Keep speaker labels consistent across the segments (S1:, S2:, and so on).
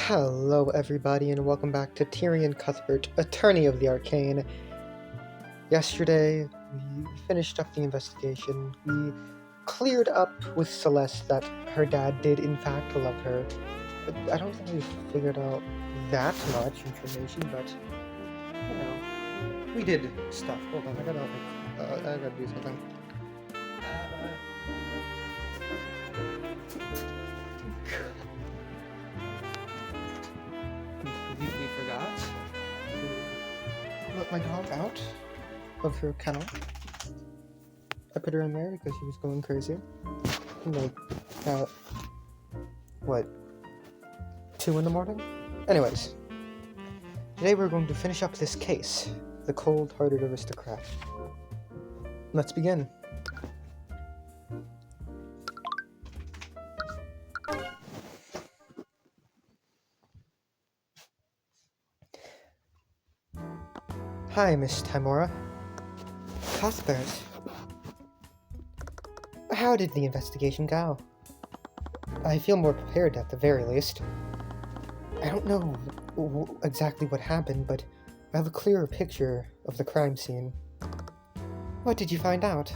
S1: Hello everybody and welcome back to Tyrion Cuthbert, Attorney of the Arcane. Yesterday, we finished up the investigation. We cleared up with Celeste that her dad did in fact love her. I don't think we figured out that much information, but, you know, we did stuff. Hold on, I gotta do something. Completely forgot to let my dog out of her kennel. I put her in there because she was going crazy. Like, what, 2 in the morning? Anyways, today we're going to finish up this case, the Coldhearted Aristocrat. Let's begin. Hi, Miss Timora. Cuthbert. How did the investigation go? I feel more prepared at the very least. I don't know exactly what happened, but I have a clearer picture of the crime scene. What did you find out?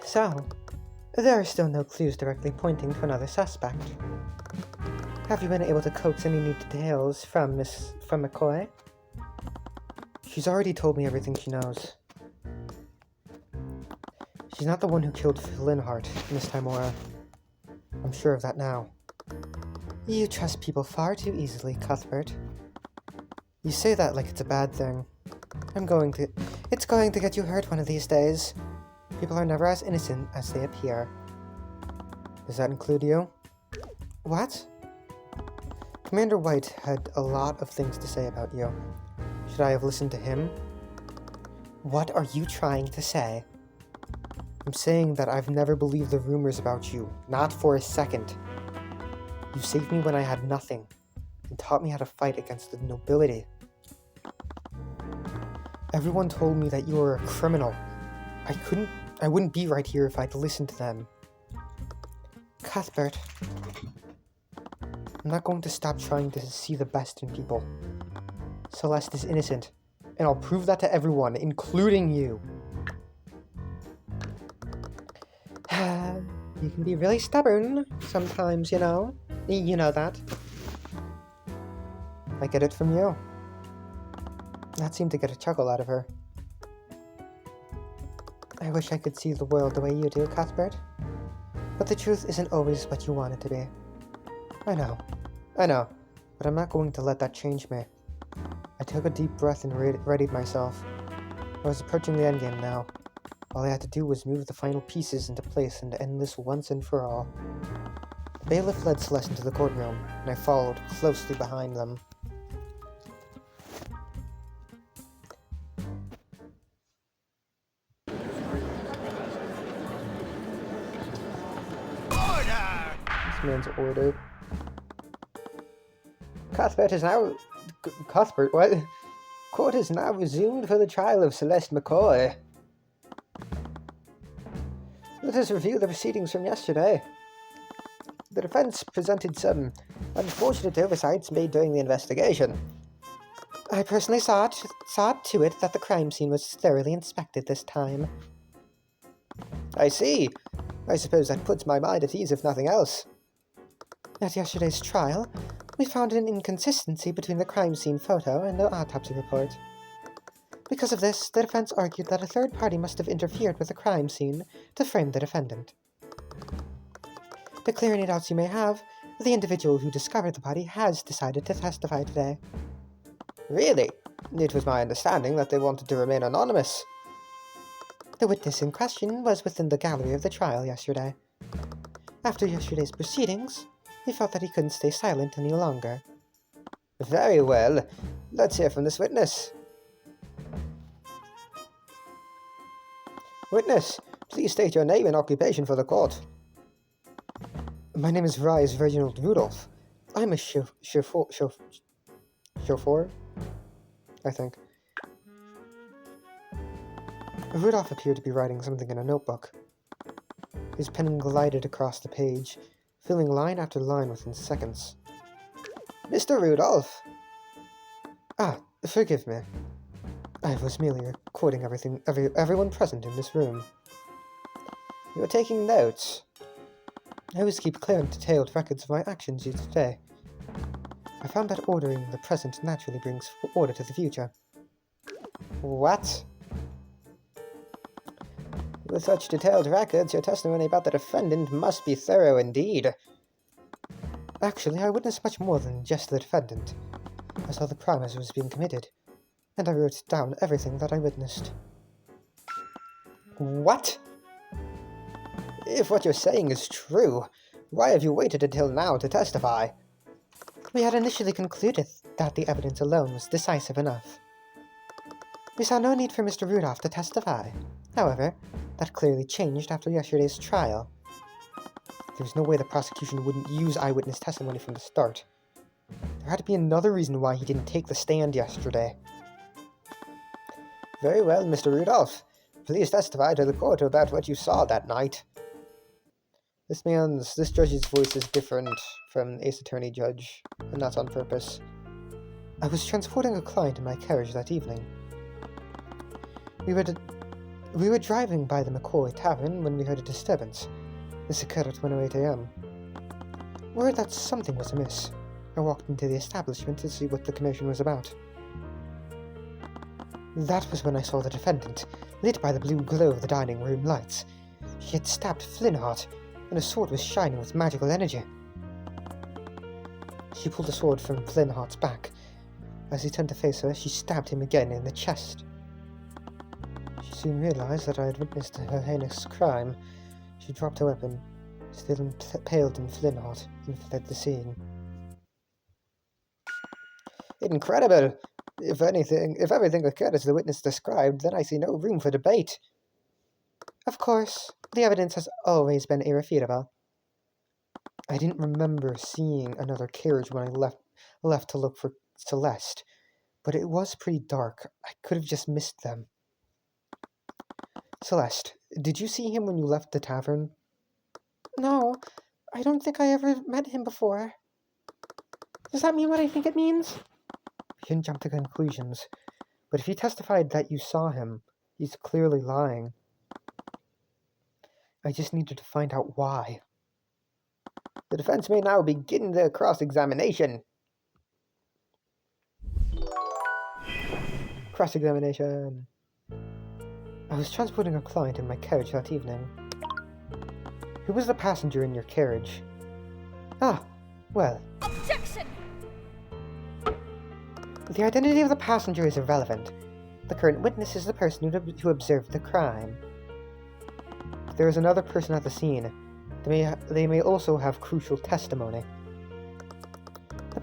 S1: So, there are still no clues directly pointing to another suspect. Have you been able to coax any new details from McCoy? She's already told me everything she knows. She's not the one who killed Linhart, Miss Timora. I'm sure of that now. You trust people far too easily, Cuthbert. You say that like it's a bad thing. It's going to get you hurt one of these days. People are never as innocent as they appear. Does that include you? What? Commander White had a lot of things to say about you. Should I have listened to him? What are you trying to say? I'm saying that I've never believed the rumors about you, not for a second. You saved me when I had nothing, and taught me how to fight against the nobility. Everyone told me that you were a criminal. I wouldn't be right here if I'd listened to them. Cuthbert, I'm not going to stop trying to see the best in people. Celeste is innocent, and I'll prove that to everyone, including you. You can be really stubborn sometimes, you know. You know that. I get it from you. That seemed to get a chuckle out of her. I wish I could see the world the way you do, Cuthbert. But the truth isn't always what you want it to be. I know, but I'm not going to let that change me. I took a deep breath and readied myself. I was approaching the endgame now. All I had to do was move the final pieces into place and end this once and for all. The bailiff led Celeste into the courtroom, and I followed closely behind them. Order! This man's order. Cuthbert, what? Court is now resumed for the trial of Celeste McCoy. Let us review the proceedings from yesterday. The defense presented some unfortunate oversights made during the investigation. I personally saw to it that the crime scene was thoroughly inspected this time. I see. I suppose that puts my mind at ease if nothing else. At yesterday's trial, we found an inconsistency between the crime scene photo and the autopsy report. Because of this, the defense argued that a third party must have interfered with the crime scene to frame the defendant. To clear any doubts you may have, the individual who discovered the body has decided to testify today. Really? It was my understanding that they wanted to remain anonymous. The witness in question was within the gallery of the trial yesterday. After yesterday's proceedings, he felt that he couldn't stay silent any longer. Very well. Let's hear from this witness. Witness, please state your name and occupation for the court. My name is Rise Reginald Rudolph. I'm a chauffeur, I think. Rudolph appeared to be writing something in a notebook. His pen glided across the page, filling line after line within seconds. Mr. Rudolph! Ah, forgive me. I was merely recording everyone present in this room. You are taking notes. I always keep clear and detailed records of my actions each day. I found that ordering the present naturally brings order to the future. What? With such detailed records, your testimony about the defendant must be thorough indeed. Actually, I witnessed much more than just the defendant. I saw the crime as it was being committed, and I wrote down everything that I witnessed. What? If what you're saying is true, why have you waited until now to testify? We had initially concluded that the evidence alone was decisive enough. We saw no need for Mr. Rudolph to testify. However, that clearly changed after yesterday's trial. There's no way the prosecution wouldn't use eyewitness testimony from the start. There had to be another reason why he didn't take the stand yesterday. Very well, Mr. Rudolph. Please testify to the court about what you saw that night. This judge's voice is different from Ace Attorney Judge, and that's on purpose. I was transporting a client in my carriage that evening. We were driving by the McCoy Tavern when we heard a disturbance. This occurred at 1:08 a.m. Word that something was amiss. I walked into the establishment to see what the commotion was about. That was when I saw the defendant, lit by the blue glow of the dining room lights. She had stabbed Flintheart, and her sword was shining with magical energy. She pulled the sword from Flintheart's back. As he turned to face her, she stabbed him again in the chest. She soon realized that I had witnessed her heinous crime. She dropped her weapon, still impaled in Flintheart, and fled the scene. Incredible! If everything occurred as the witness described, then I see no room for debate. Of course, the evidence has always been irrefutable. I didn't remember seeing another carriage when I left to look for Celeste, but it was pretty dark. I could have just missed them. Celeste, did you see him when you left the tavern? No, I don't think I ever met him before. Does that mean what I think it means? We can jump to conclusions, but if he testified that you saw him, he's clearly lying. I just needed to find out why. The defense may now begin their cross-examination. Cross-examination. I was transporting a client in my carriage that evening. Who was the passenger in your carriage? Ah, well.
S2: Objection!
S1: The identity of the passenger is irrelevant. The current witness is the person who observed the crime. There is another person at the scene. They may also have crucial testimony. The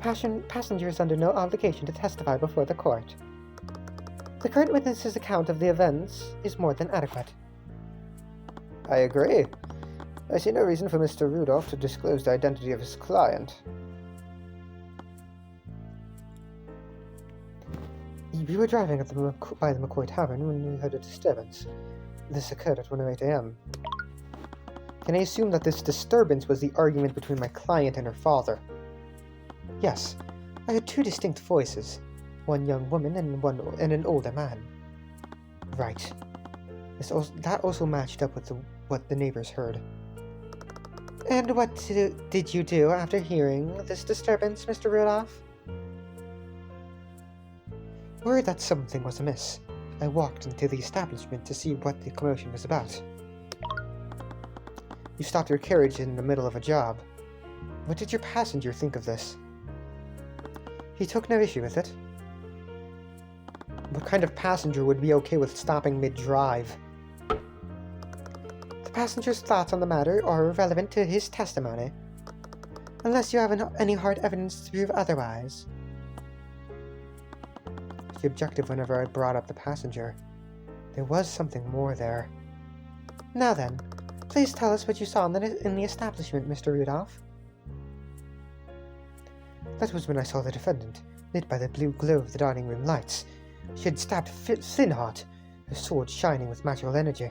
S1: passenger is under no obligation to testify before the court. The current witness's account of the events is more than adequate. I agree. I see no reason for Mr. Rudolph to disclose the identity of his client. We were driving by the McCoy Tavern when we heard a disturbance. This occurred at 1:08 a.m. Can I assume that this disturbance was the argument between my client and her father? Yes, I heard two distinct voices, one young woman and an older man. Right. That also matched up with what the neighbors heard. And what did you do after hearing this disturbance, Mr. Rudolph? Word that something was amiss. I walked into the establishment to see what the commotion was about. You stopped your carriage in the middle of a job. What did your passenger think of this? He took no issue with it. What kind of passenger would be okay with stopping mid-drive? The passenger's thoughts on the matter are irrelevant to his testimony, unless you have any hard evidence to prove otherwise. She objected whenever I brought up the passenger. There was something more there. Now then, please tell us what you saw in the establishment, Mr. Rudolph. That was when I saw the defendant, lit by the blue glow of the dining room lights. She had stabbed Flintheart, her sword shining with magical energy.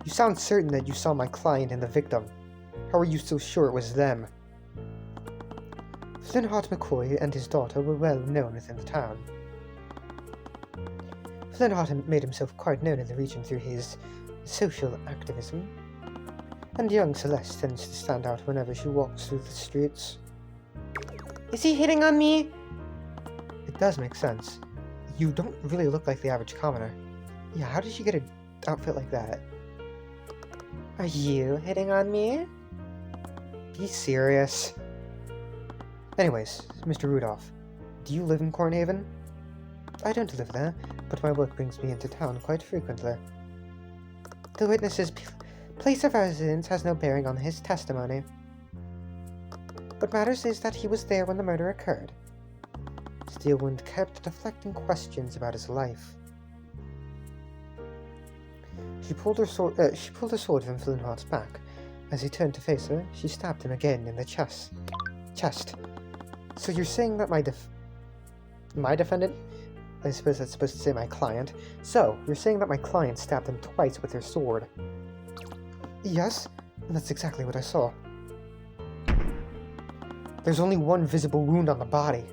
S1: You sound certain that you saw my client and the victim. How are you so sure it was them? Flintheart McCoy and his daughter were well known within the town. Flintheart made himself quite known in the region through his social activism, and young Celeste tends to stand out whenever she walks through the streets. Is he hitting on me? It does make sense. You don't really look like the average commoner. Yeah, how did you get an outfit like that? Are you hitting on me? Be serious. Anyways, Mr. Rudolph, do you live in Cornhaven? I don't live there, but my work brings me into town quite frequently. The witness's place of residence has no bearing on his testimony. What matters is that he was there when the murder occurred. Steelwind kept deflecting questions about his life. She pulled her sword from Flintheart's back. As he turned to face her, she stabbed him again in the chest. So you're saying that my defendant? I suppose that's supposed to say my client. So, you're saying that my client stabbed him twice with her sword? Yes, and that's exactly what I saw. There's only one visible wound on the body.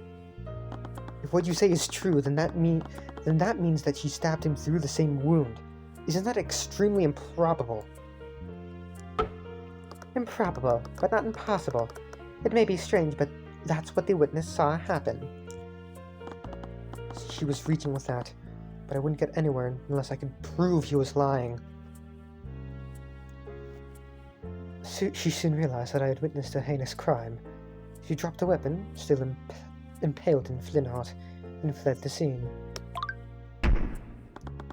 S1: If what you say is true, then that means that she stabbed him through the same wound. Isn't that extremely improbable? Improbable, but not impossible. It may be strange, but that's what the witness saw happen. She was reaching with that, but I wouldn't get anywhere unless I could prove he was lying. She soon realized that I had witnessed a heinous crime. She dropped the weapon, still impaled in Flintheart, and fled the scene.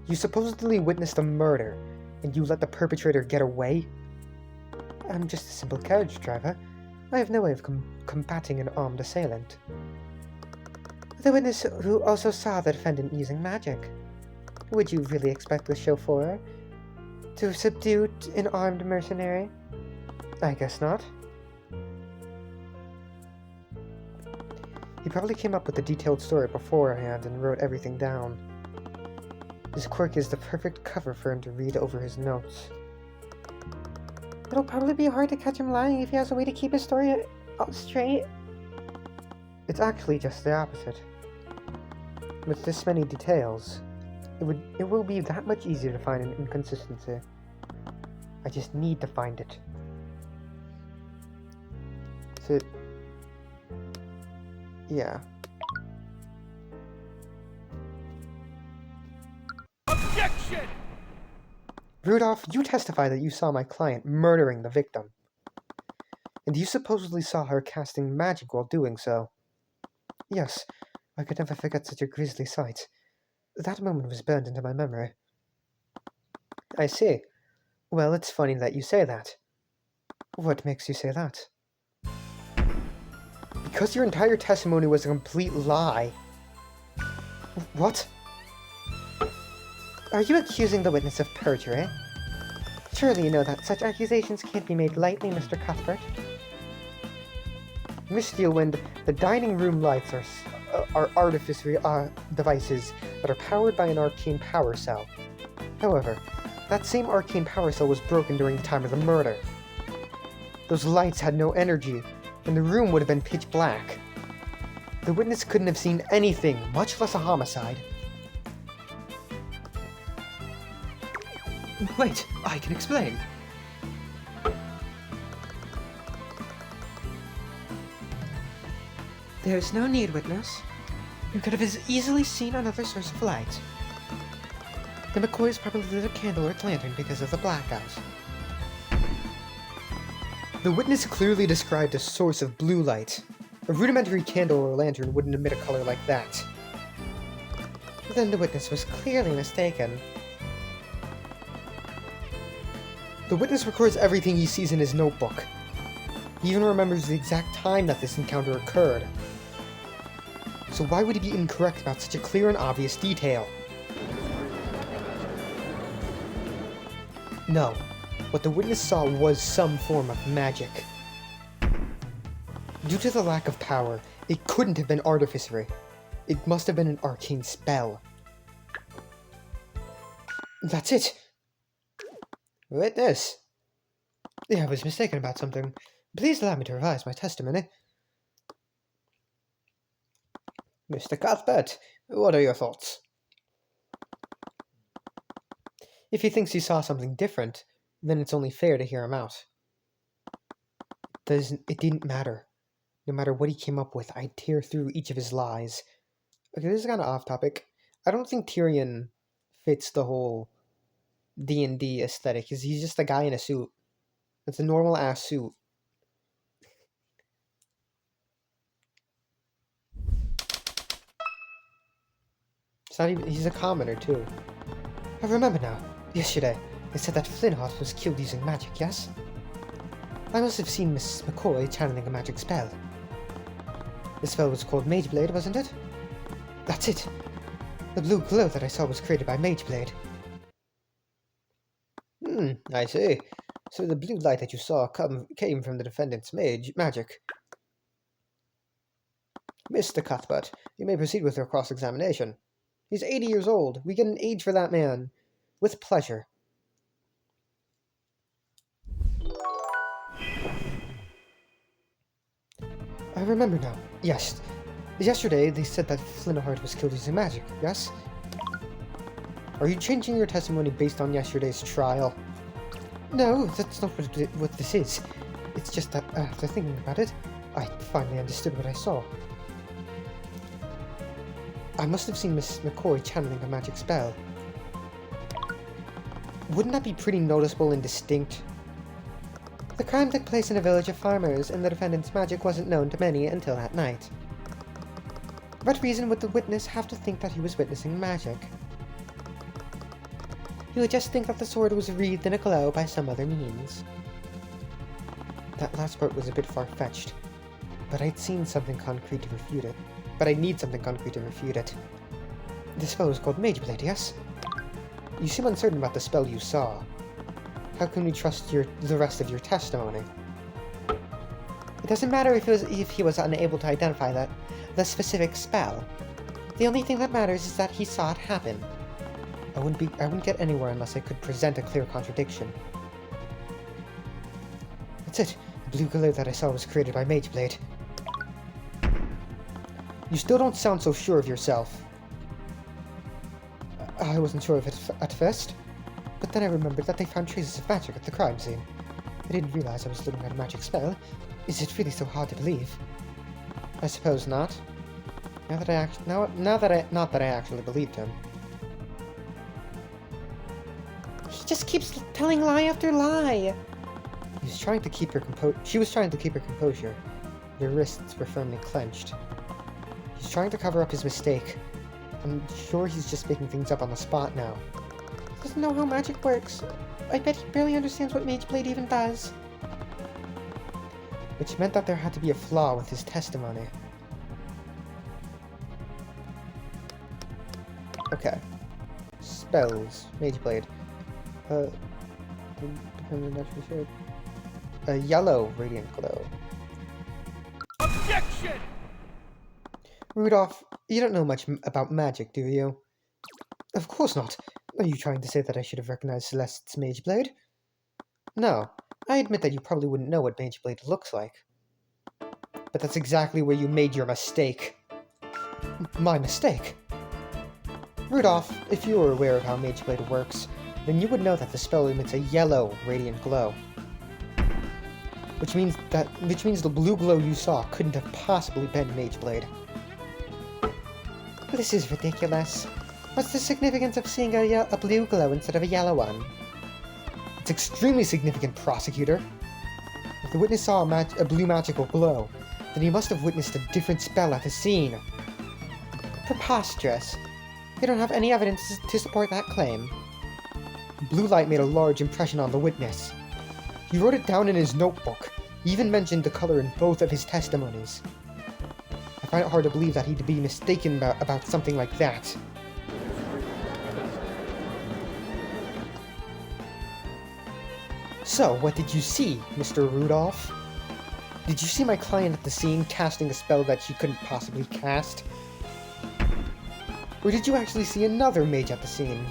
S1: You supposedly witnessed a murder, and you let the perpetrator get away? I'm just a simple carriage driver. I have no way of combating an armed assailant. The witness who also saw the defendant using magic. Would you really expect the chauffeur to have subdued an armed mercenary? I guess not. He probably came up with a detailed story beforehand and wrote everything down. His quirk is the perfect cover for him to read over his notes. It'll probably be hard to catch him lying if he has a way to keep his story straight. It's actually just the opposite. With this many details, it will be that much easier to find an inconsistency. I just need to find it. So, yeah.
S2: Objection!
S1: Rudolph, you testify that you saw my client murdering the victim. And you supposedly saw her casting magic while doing so. Yes, I could never forget such a grisly sight. That moment was burned into my memory. I see. Well, it's funny that you say that. What makes you say that? Because your entire testimony was a complete lie. What? Are you accusing the witness of perjury? Surely you know that such accusations can't be made lightly, Mr. Cuthbert. Miss Steelwind, the dining room lights are artificery devices that are powered by an arcane power cell. However, that same arcane power cell was broken during the time of the murder. Those lights had no energy, and the room would have been pitch black. The witness couldn't have seen anything, much less a homicide.
S2: Wait, I can explain.
S1: There's no need, witness. You could have as easily seen another source of light. The McCoys probably lit a candle or lantern because of the blackout. The witness clearly described a source of blue light. A rudimentary candle or lantern wouldn't emit a color like that. Then the witness was clearly mistaken. The witness records everything he sees in his notebook. He even remembers the exact time that this encounter occurred. So why would he be incorrect about such a clear and obvious detail? No, what the witness saw was some form of magic. Due to the lack of power, it couldn't have been artificery. It must have been an arcane spell. That's it! Witness! Yeah, I was mistaken about something. Please allow me to revise my testimony. Mr. Cuthbert, what are your thoughts? If he thinks he saw something different, then it's only fair to hear him out. It didn't matter. No matter what he came up with, I'd tear through each of his lies. Okay, this is kind of off topic. I don't think Tyrion fits the whole D&D aesthetic. He's just a guy in a suit. It's a normal-ass suit. It's not even... He's a commoner, too. I remember now. Yesterday, they said that Flintheart was killed using magic, yes? I must have seen Mrs. McCoy channeling a magic spell. The spell was called Mageblade, wasn't it? That's it. The blue glow that I saw was created by Mageblade. I see. So the blue light that you saw came from the defendant's magic. Mr. Cuthbert, you may proceed with your cross-examination. He's 80 years old. We get an age for that man. With pleasure. I remember now. Yes. Yesterday, they said that Flintheart was killed using magic, yes? Are you changing your testimony based on yesterday's trial? No, that's not what this is. It's just that, after thinking about it, I finally understood what I saw. I must have seen Miss McCoy channeling a magic spell. Wouldn't that be pretty noticeable and distinct? The crime took place in a village of farmers, and the defendant's magic wasn't known to many until that night. What reason would the witness have to think that he was witnessing magic? He would just think that the sword was wreathed in a glow by some other means. That last part was a bit far-fetched, but I'd seen something concrete to refute it. But I need something concrete to refute it. The spell was called Mageblade, yes? You seem uncertain about the spell you saw. How can we trust the rest of your testimony? It doesn't matter if he was unable to identify the specific spell. The only thing that matters is that he saw it happen. I wouldn't get anywhere unless I could present a clear contradiction. That's it. The blue glow that I saw was created by Mageblade. You still don't sound so sure of yourself. I wasn't sure of it at first, but then I remembered that they found traces of magic at the crime scene. I didn't realize I was looking at a magic spell. Is it really so hard to believe? I suppose not. Not that I actually believed him. He just keeps telling lie after lie. She was trying to keep her composure. Her wrists were firmly clenched. He's trying to cover up his mistake. I'm sure he's just making things up on the spot now. He doesn't know how magic works. I bet he barely understands what Mageblade even does. Which meant that there had to be a flaw with his testimony. Okay. Spells. Mageblade. A yellow radiant glow.
S2: Objection!
S1: Rudolph, you don't know much about magic, do you? Of course not. Are you trying to say that I should have recognized Celeste's Mageblade? No. I admit that you probably wouldn't know what Mageblade looks like. But that's exactly where you made your mistake. My mistake? Rudolph, if you were aware of how Mageblade works, then you would know that the spell emits a yellow radiant glow. Which means the blue glow you saw couldn't have possibly been Mageblade. This is ridiculous. What's the significance of seeing a blue glow instead of a yellow one? It's extremely significant, prosecutor. If the witness saw a blue magical glow, then he must have witnessed a different spell at the scene. Preposterous. You don't have any evidence to support that claim. Blue light made a large impression on the witness. He wrote it down in his notebook. He even mentioned the color in both of his testimonies. I find it hard to believe that he'd be mistaken about something like that. So, what did you see, Mr. Rudolph? Did you see my client at the scene casting a spell that she couldn't possibly cast? Or did you actually see another mage at the scene?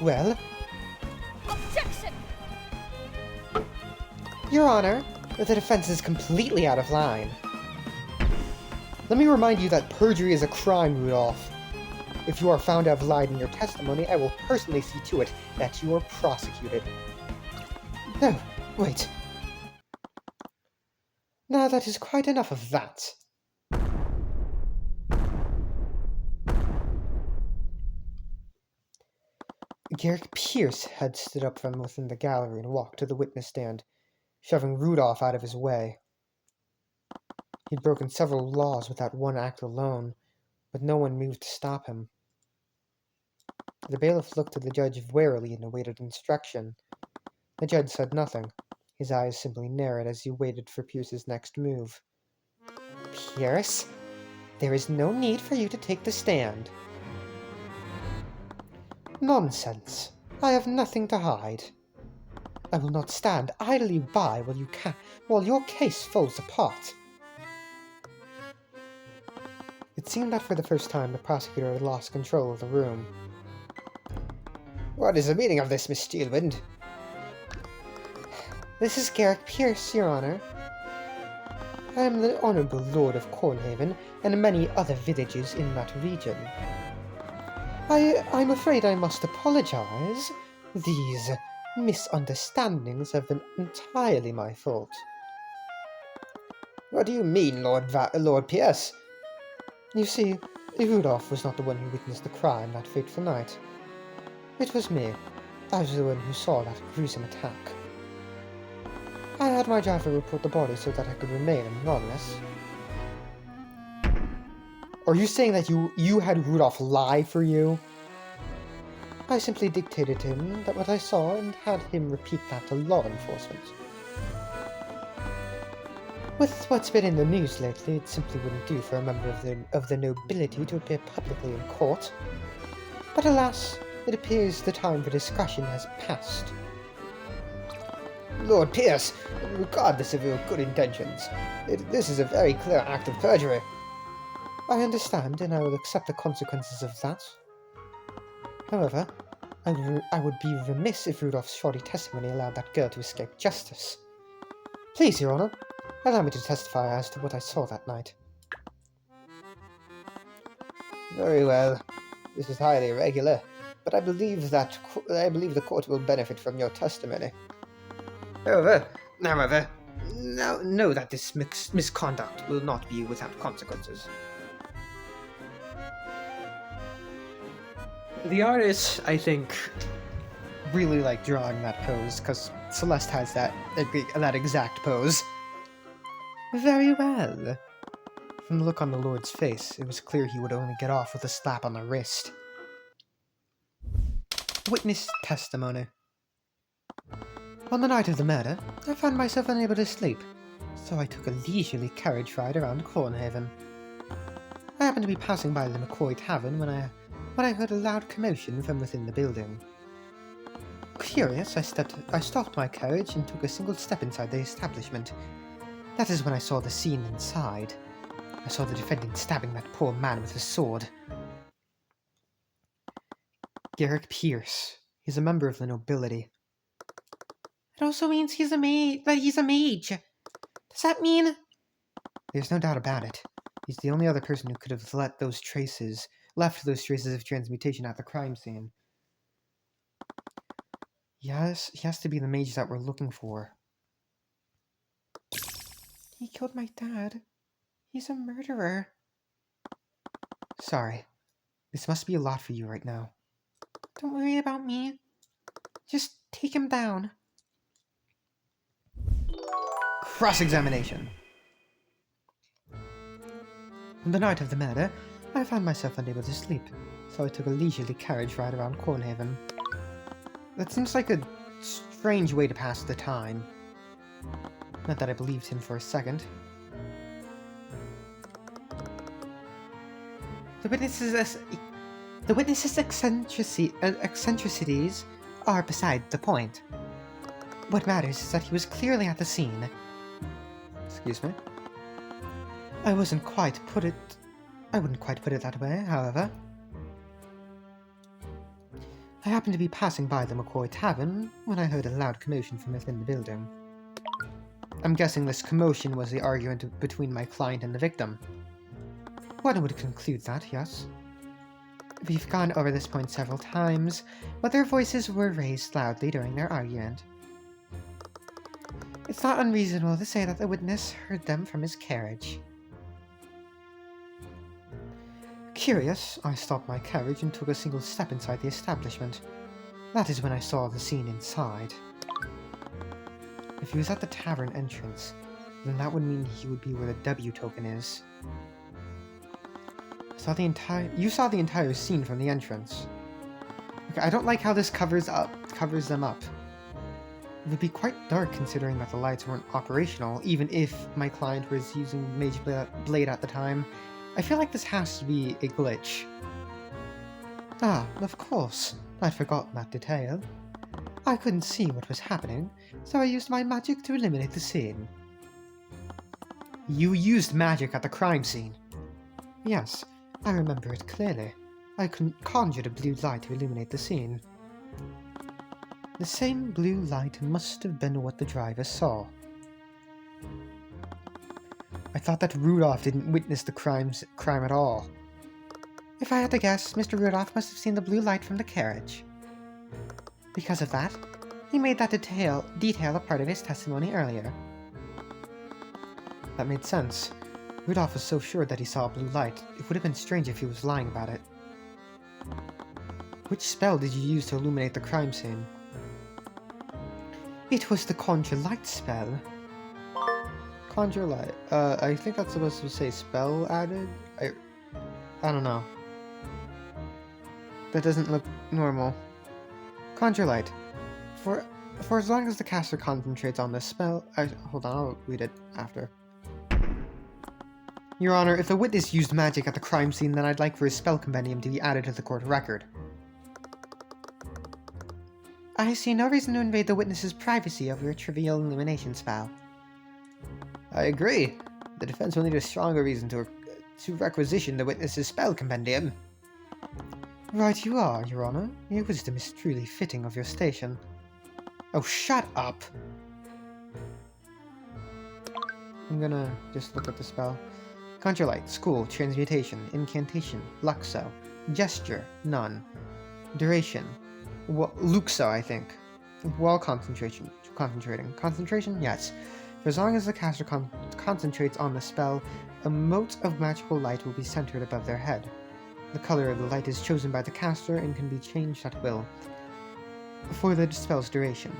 S1: Well?
S3: Objection!
S1: Your Honor, the defense is completely out of line. Let me remind you that perjury is a crime, Rudolph. If you are found to have lied in your testimony, I will personally see to it that you are prosecuted. No, wait. Now that is quite enough of that. Garrick Pierce had stood up from within the gallery and walked to the witness stand, shoving Rudolph out of his way. He'd broken several laws with that one act alone, but no one moved to stop him. The bailiff looked at the judge warily and awaited instruction. The judge said nothing. His eyes simply narrowed as he waited for Pierce's next move. Pierce, there is no need for you to take the stand. Nonsense. I have nothing to hide. I will not stand idly by while your case falls apart. It seemed that for the first time the prosecutor had lost control of the room. What is the meaning of this, Miss Steelwind? This is Garrick Pierce, Your Honor. I am the Honourable Lord of Cornhaven and many other villages in that region. I'm afraid I must apologize. These misunderstandings have been entirely my fault. What do you mean, Lord Pierce? You see, Rudolph was not the one who witnessed the crime that fateful night. It was me. I was the one who saw that gruesome attack. I had my driver report the body so that I could remain anonymous. Are you saying that you had Rudolph lie for you? I simply dictated to him that what I saw and had him repeat that to law enforcement. With what's been in the news lately, it simply wouldn't do for a member of the nobility to appear publicly in court. But alas, it appears the time for discussion has passed. Lord Pierce, regardless of your good intentions, this is a very clear act of perjury. I understand, and I will accept the consequences of that. However, I would be remiss if Rudolph's shoddy testimony allowed that girl to escape justice. Please, Your Honor, allow me to testify as to what I saw that night. Very well. This is highly irregular, but I believe the court will benefit from your testimony. However, know that this misconduct will not be without consequences. The artists, I think, really like drawing that pose, because Celeste has that exact pose. Very well. From the look on the Lord's face, it was clear he would only get off with a slap on the wrist. Witness testimony. On the night of the murder, I found myself unable to sleep, so I took a leisurely carriage ride around Cornhaven. I happened to be passing by the McCoy Tavern when I heard a loud commotion from within the building. Curious, I stopped my carriage and took a single step inside the establishment. That is when I saw the scene inside. I saw the defendant stabbing that poor man with his sword. Garrick Pierce. He's a member of the nobility. It also means he's a mage. Does that mean? There's no doubt about it. He's the only other person who could have left those traces of transmutation at the crime scene. Yes, he has to be the mage that we're looking for. He killed my dad. He's a murderer. Sorry. This must be a lot for you right now. Don't worry about me. Just take him down. Cross-examination. On the night of the murder, I found myself unable to sleep, so I took a leisurely carriage ride around Cornhaven. That seems like a strange way to pass the time. Not that I believed him for a second. The witness's eccentricities are beside the point. What matters is that he was clearly at the scene. Excuse me? I wouldn't quite put it that way, however. I happened to be passing by the McCoy Tavern when I heard a loud commotion from within the building. I'm guessing this commotion was the argument between my client and the victim. One would conclude that, yes. We've gone over this point several times, but their voices were raised loudly during their argument. It's not unreasonable to say that the witness heard them from his carriage. Curious, I stopped my carriage and took a single step inside the establishment. That is when I saw the scene inside. If he was at the tavern entrance, then that would mean he would be where the W token is. You saw the entire scene from the entrance. Okay, I don't like how this covers them up. It would be quite dark considering that the lights weren't operational, even if my client was using Mage Blade at the time. I feel like this has to be a glitch. Ah, of course. I'd forgotten that detail. I couldn't see what was happening, so I used my magic to eliminate the scene. You used magic at the crime scene? Yes, I remember it clearly. I conjured a blue light to illuminate the scene. The same blue light must have been what the driver saw. I thought that Rudolph didn't witness the crime at all. If I had to guess, Mr. Rudolph must have seen the blue light from the carriage. Because of that, he made that detail a part of his testimony earlier. That made sense. Rudolph was so sure that he saw a blue light, it would have been strange if he was lying about it. Which spell did you use to illuminate the crime scene? It was the Conjure Light spell. Conjure Light. I think that's supposed to say spell added? I don't know. That doesn't look normal. Conjure Light. For as long as the caster concentrates on this spell... hold on, I'll read it after. Your Honor, if the witness used magic at the crime scene, then I'd like for his spell compendium to be added to the court record. I see no reason to invade the witness's privacy over a trivial illumination spell. I agree. The defense will need a stronger reason to requisition the witness's spell compendium. Right you are, Your Honor. Your wisdom is truly fitting of your station. Oh, shut up! I'm gonna just look at the spell. Conjure Light, School, Transmutation, Incantation, Luxo, Gesture, None, Duration, Luxo, I think. While concentrating. Concentration? Yes. For as long as the caster concentrates on the spell, a mote of magical light will be centered above their head. The color of the light is chosen by the caster and can be changed at will for the spell's duration.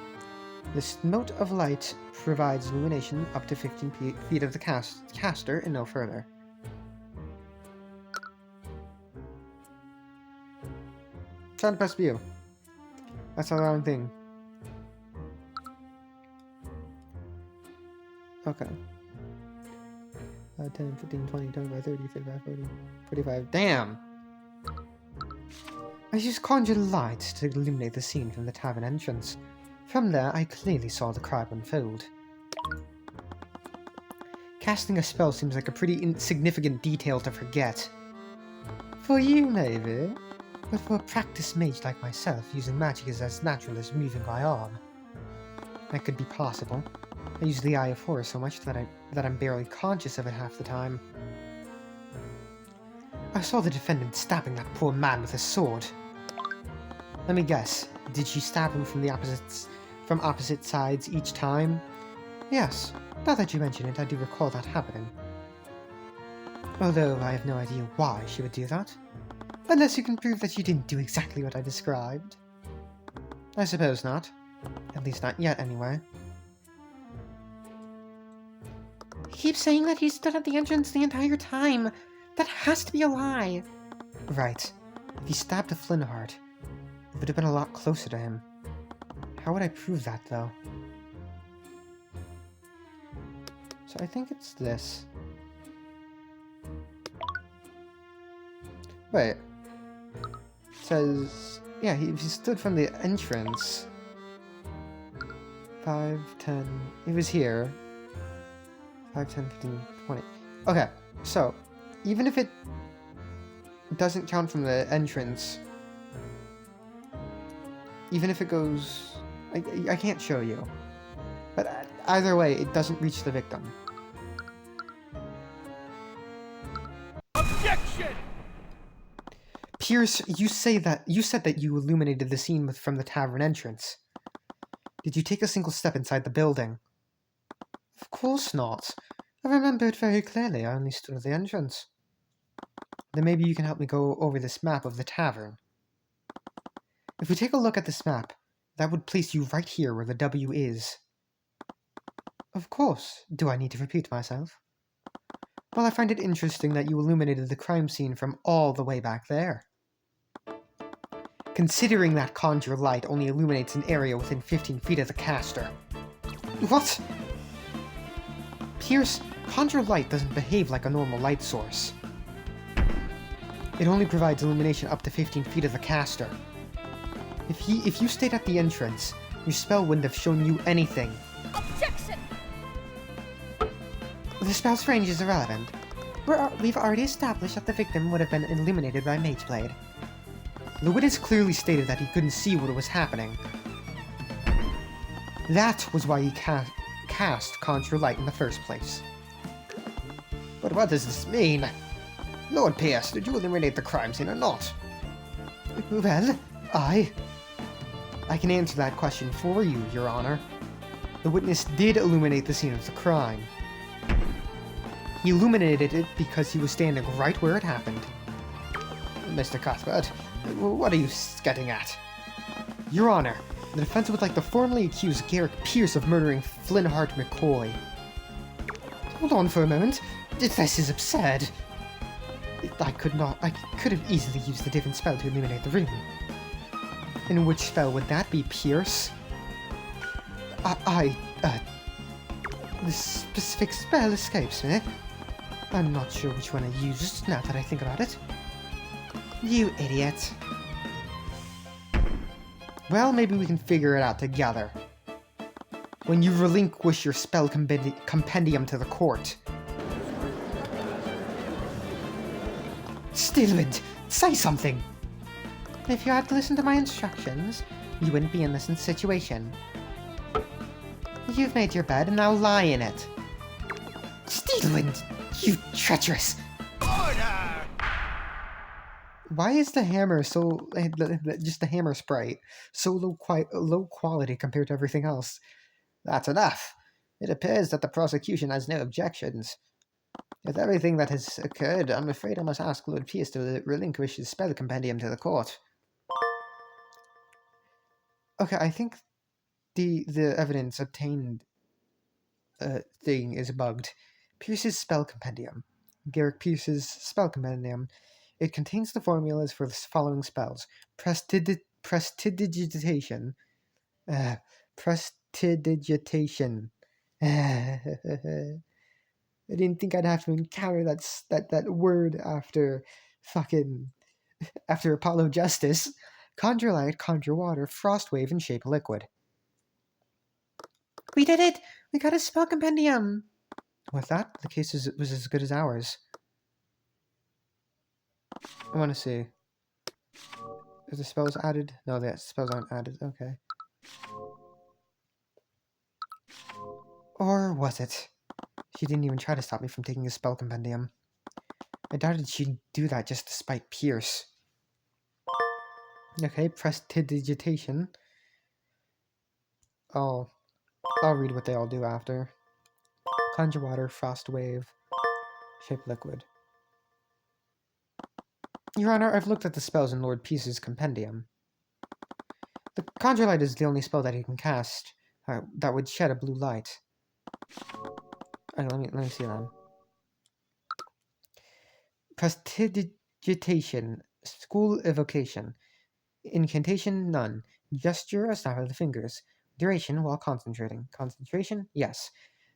S1: This mote of light provides illumination up to 15 feet of the caster and no further. Try to press view. That's the wrong thing. Okay. 10, 15, 20, 25, 30, 35, 40, 45. Damn! I used Conjure Light to illuminate the scene from the tavern entrance. From there, I clearly saw the crime unfold. Casting a spell seems like a pretty insignificant detail to forget. For you, maybe. But for a practiced mage like myself, using magic is as natural as moving my arm. That could be possible. I use the Eye of Horror so much that I'm barely conscious of it half the time. I saw the defendant stabbing that poor man with his sword. Let me guess, did she stab him from opposite sides each time? Yes, now that you mention it, I do recall that happening. Although I have no idea why she would do that. Unless you can prove that you didn't do exactly what I described. I suppose not. At least not yet, anyway. He keeps saying that he stood at the entrance the entire time. That has to be a lie. Right. If he stabbed a Flintheart, it would have been a lot closer to him. How would I prove that, though? So I think it's this. Wait. It says... yeah, he stood from the entrance. 5, 10... He was here. 5, 10, 15, 20. Okay, so... even if it doesn't count from the entrance... even if it goes... I can't show you. But
S3: Either way, it doesn't reach the victim.
S2: Objection!
S3: Pierce, you said that you illuminated the scene from the tavern entrance. Did you take a single step inside the building? Of course not. I remember it very clearly. I only stood at the entrance. Then maybe you can help me go over this map of the tavern. If we take a look at this map, that would place you right here where the W is. Of course. Do I need to repeat myself? Well, I find it interesting that you illuminated the crime scene from all the way back there. Considering that conjure light only illuminates an area within 15 feet of the caster. What? Pierce, conjure light doesn't behave like a normal light source. It only provides illumination up to 15 feet of the caster. If you stayed at the entrance, your spell wouldn't have shown you anything.
S4: Objection!
S3: The spell's range is irrelevant. We've already established that the victim would have been illuminated by Mage's Blade. The witness clearly stated that he couldn't see what was happening. That was why he cast Conjure Light in the first place. But what does this mean? Lord Pierce, did you eliminate the crime scene or not? Well, I can answer that question for you, Your Honor. The witness did illuminate the scene of the crime. He illuminated it because he was standing right where it happened. Mr. Cuthbert, what are you getting at? Your Honor, the defense would like to formally accuse Garrick Pierce of murdering Flintheart McCoy. Hold on for a moment. This is absurd. I could have easily used a different spell to illuminate the room. And which spell would that be, Pierce? The specific spell escapes me. I'm not sure which one I used, now that I think about it. You idiot. Well, maybe we can figure it out together. When you relinquish your spell compendium to the court. Stillwind, say something! If you had listened to my instructions, you wouldn't be in this situation. You've made your bed and now lie in it. Stillwind, you treacherous!
S2: Order!
S3: Why is the hammer so... just the hammer sprite so low quality compared to everything else?
S1: That's enough. It appears that the prosecution has no objections. With everything that has occurred, I'm afraid I must ask Lord Pierce to relinquish his spell compendium to the court.
S3: Okay, I think the evidence obtained thing is bugged. Pierce's spell compendium. Garrick Pierce's spell compendium. It contains the formulas for the following spells. Prestidigitation. Prestidigitation. I didn't think I'd have to encounter that word after Apollo Justice. Conjure Light, Conjure Water, Frost Wave, and Shape Liquid. We did it! We got a spell compendium! With that, the case was as good as ours. I want to see. Is the spells added? No, the spells aren't added. Okay. Or was it? She didn't even try to stop me from taking a spell compendium. I doubted she'd do that just to spite Pierce. Okay, prestidigitation. I'll read what they all do after. Conjure Water, Frost Wave, Shape Liquid. Your Honor, I've looked at the spells in Lord Pierce's compendium. The Conjure Light is the only spell that he can cast that would shed a blue light. Okay, let me see that. Prestidigitation, School Evocation. Incantation, none. Gesture, a snap of the fingers. Duration, while concentrating. Concentration, yes.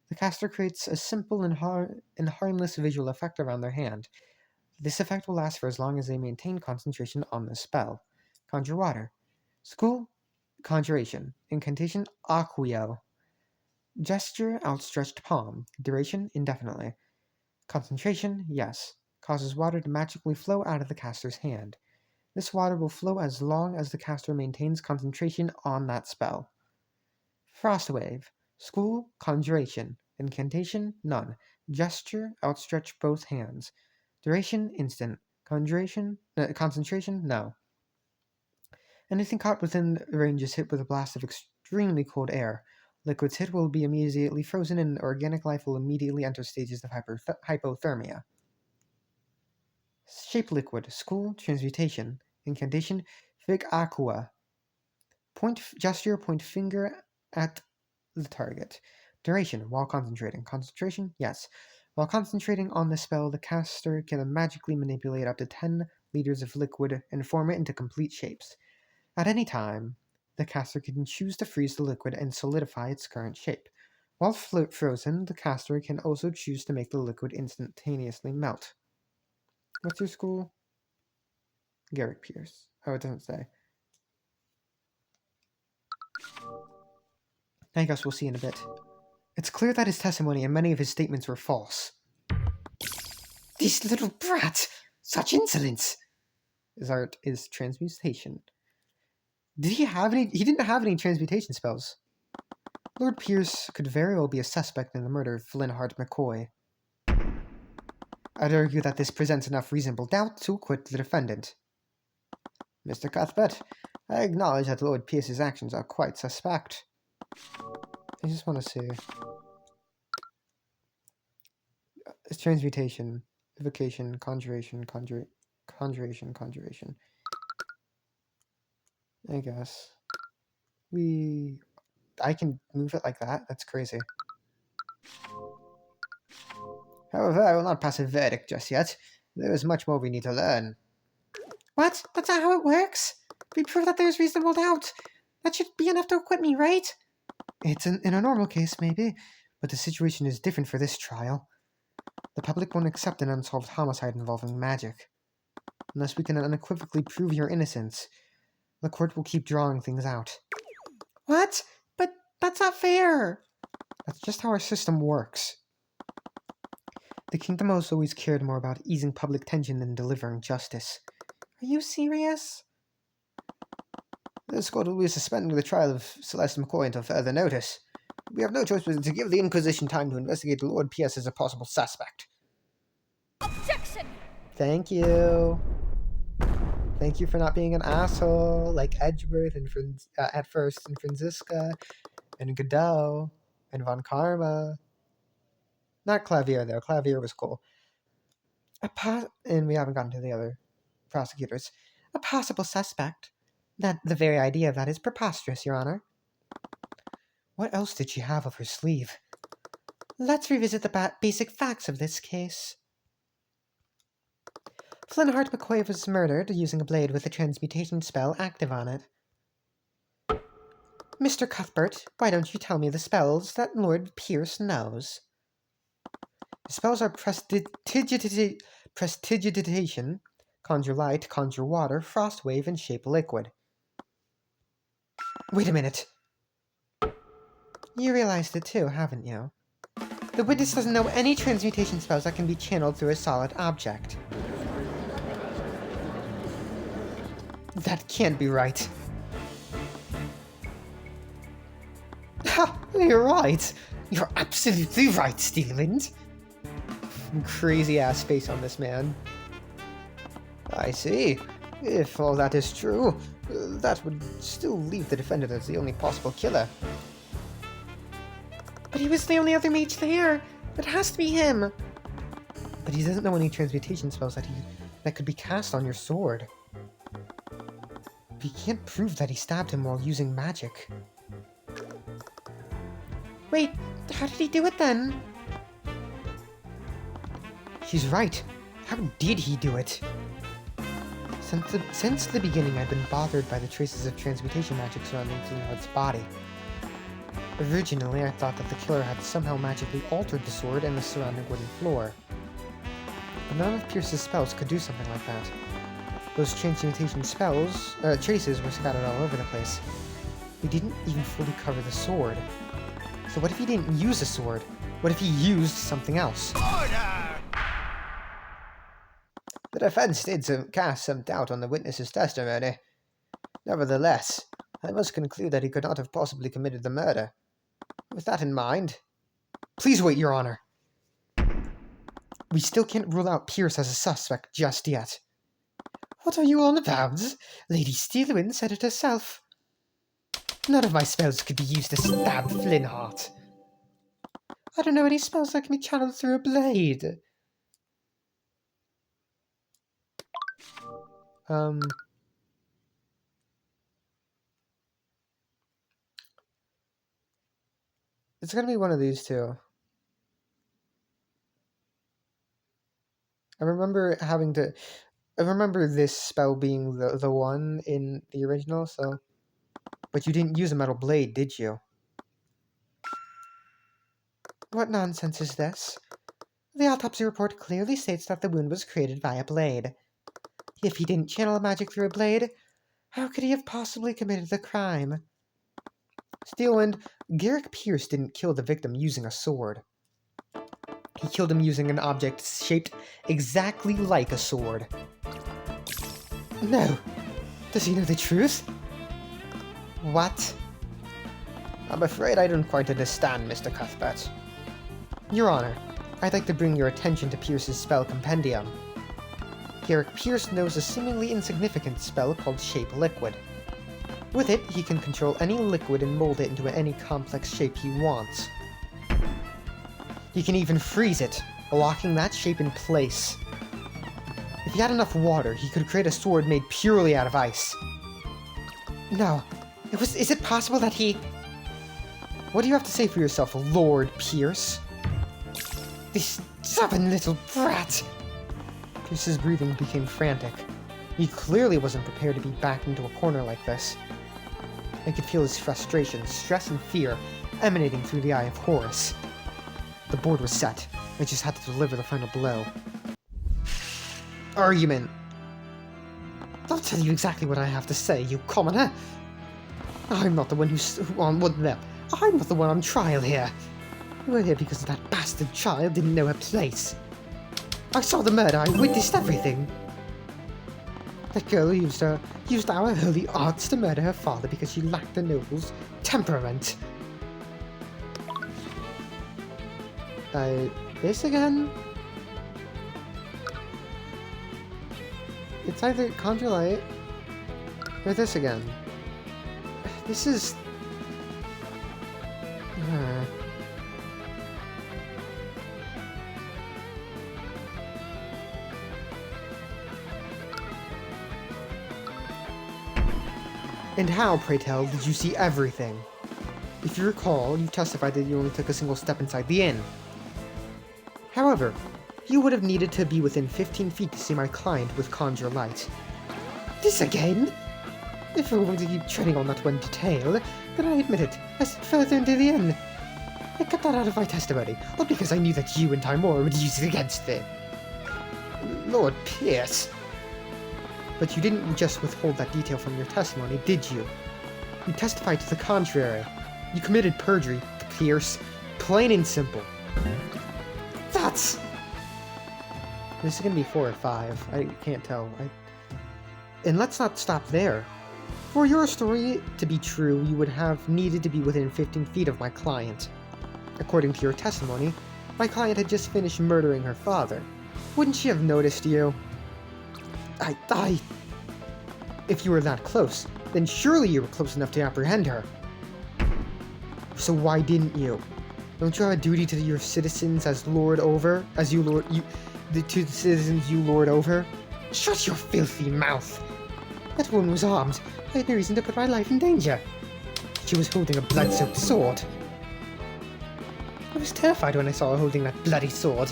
S3: The caster creates a simple and harmless visual effect around their hand. This effect will last for as long as they maintain concentration on the spell. Conjure Water. School, Conjuration. Incantation, Acquio. Gesture, outstretched palm. Duration, indefinitely. Concentration, yes. Causes water to magically flow out of the caster's hand. This water will flow as long as the caster maintains concentration on that spell. Frost Wave. School, conjuration. Incantation, none. Gesture, outstretch both hands. Duration, instant. Concentration, no. Anything caught within range is hit with a blast of extremely cold air. Liquids hit will be immediately frozen and organic life will immediately enter stages of hypothermia. Shape liquid, school, transmutation. Incantation, fig aqua. Gesture, point finger at the target. Duration, while concentrating. Concentration, yes. While concentrating on the spell, the caster can magically manipulate up to 10 liters of liquid and form it into complete shapes. At any time, the caster can choose to freeze the liquid and solidify its current shape. While frozen, the caster can also choose to make the liquid instantaneously melt. What's your school? Garrick Pierce. Oh, it doesn't say. I guess we'll see in a bit. It's clear that his testimony and many of his statements were false. This little brat! Such insolence! His art is transmutation. Did he have any? He didn't have any transmutation spells. Lord Pierce could very well be a suspect in the murder of Flintheart McCoy. I'd argue that this presents enough reasonable doubt to acquit the defendant. Mr. Cuthbert, I acknowledge that Lord Pierce's actions are quite suspect. I just want to see. It's transmutation, evocation, conjuration. I guess. I can move it like that? That's crazy. However, I will not pass a verdict just yet. There is much more we need to learn. What? That's not how it works? We prove that there's reasonable doubt. That should be enough to acquit me, right? It's in a normal case, maybe, but the situation is different for this trial. The public won't accept an unsolved homicide involving magic. Unless we can unequivocally prove your innocence, the court will keep drawing things out. What? But that's not fair! That's just how our system works. The kingdom has always cared more about easing public tension than delivering justice. Are you serious? This court will be suspending the trial of Celeste McCoy until further notice. We have no choice but to give the Inquisition time to investigate Lord Pierce as a possible suspect.
S4: Objection!
S1: Thank you. Thank you for not being an asshole like Edgeworth and at first, and Franziska, and Godot, and Von Karma. Not Clavier, though. Clavier was cool. And we haven't gotten to the other prosecutors. A possible suspect. That the very idea of that is preposterous, Your Honor. What else did she have up her sleeve? Let's revisit the basic facts of this case. Flintheart McCoy was murdered using a blade with a transmutation spell active on it. Mr. Cuthbert, why don't you tell me the spells that Lord Pierce knows? The spells are Prestidigitation, Conjure Light, Conjure Water, Frost Wave, and Shape Liquid. Wait a minute. You realized it too, haven't you? The witness doesn't know any transmutation spells that can be channeled through a solid object. That can't be right. Ha! You're right. You're absolutely right, Steeland. Crazy ass face on this man. I see. If all that is true, that would still leave the defendant as the only possible killer. But he was the only other mage there. It has to be him. But he doesn't know any transmutation spells that could be cast on your sword. We can't prove that he stabbed him while using magic. Wait, how did he do it then? She's right. How did he do it? Since the beginning, I've been bothered by the traces of transmutation magic surrounding Flintheart's body. Originally, I thought that the killer had somehow magically altered the sword and the surrounding wooden floor. But none of Pierce's spells could do something like that. Those transmutation traces were scattered all over the place. He didn't even fully cover the sword. So what if he didn't use a sword? What if he used something else?
S2: Order!
S1: The defense did cast some doubt on the witness's testimony. Nevertheless, I must conclude that he could not have possibly committed the murder.
S3: With that in mind... Please wait, Your Honor. We still can't rule out Pierce as a suspect just yet. What are you on about? Lady Steelwind said it herself. None of my spells could be used to stab Flynnheart. I don't know any spells that can be channeled through a blade. It's gonna be one of these two. I remember this spell being the one in the original, so... But you didn't use a metal blade, did you? What nonsense is this? The autopsy report clearly states that the wound was created by a blade. If he didn't channel magic through a blade, how could he have possibly committed the crime? Steelwind, Garrick Pierce didn't kill the victim using a sword. He killed him using an object shaped exactly like a sword. No. Does he know the truth? What? I'm afraid I don't quite understand, Mr. Cuthbert. Your Honor, I'd like to bring your attention to Pierce's spell compendium. Garrick Pierce knows a seemingly insignificant spell called Shape Liquid. With it, he can control any liquid and mold it into any complex shape he wants. He can even freeze it, locking that shape in place. If he had enough water, he could create a sword made purely out of ice. No. Is it possible that he... What do you have to say for yourself, Lord Pierce? This stubborn little brat! Pierce's breathing became frantic. He clearly wasn't prepared to be backed into a corner like this. I could feel his frustration, stress, and fear emanating through the eye of Horus. The board was set. I just had to deliver the final blow. Argument. I'll tell you exactly what I have to say, you commoner. I'm not the one I'm not the one on trial here. We're here because that bastard child didn't know her place. I saw the murder, I witnessed everything. That girl used our holy arts to murder her father because she lacked the noble's temperament. This again? It's either Conjure Light or this again. This is... And how, pray tell, did you see everything? If you recall, you testified that you only took a single step inside the inn. However, you would have needed to be within 15 feet to see my client with Conjure Light. This again? If we're going to keep treading on that one detail, then I admit it, I stepped further into the inn. I cut that out of my testimony, not because I knew that you and Timora would use it against me. Lord Pierce. But you didn't just withhold that detail from your testimony, did you? You testified to the contrary. You committed perjury, Pierce. Plain and simple. That's... This is gonna be 4 or 5. I can't tell. And let's not stop there. For your story to be true, you would have needed to be within 15 feet of my client. According to your testimony, my client had just finished murdering her father. Wouldn't she have noticed you? If you were that close, then surely you were close enough to apprehend her. So why didn't you? Don't you have a duty to your citizens to the citizens you lord over? Shut your filthy mouth! That woman was armed. I had no reason to put my life in danger. She was holding a blood-soaked sword. I was terrified when I saw her holding that bloody sword.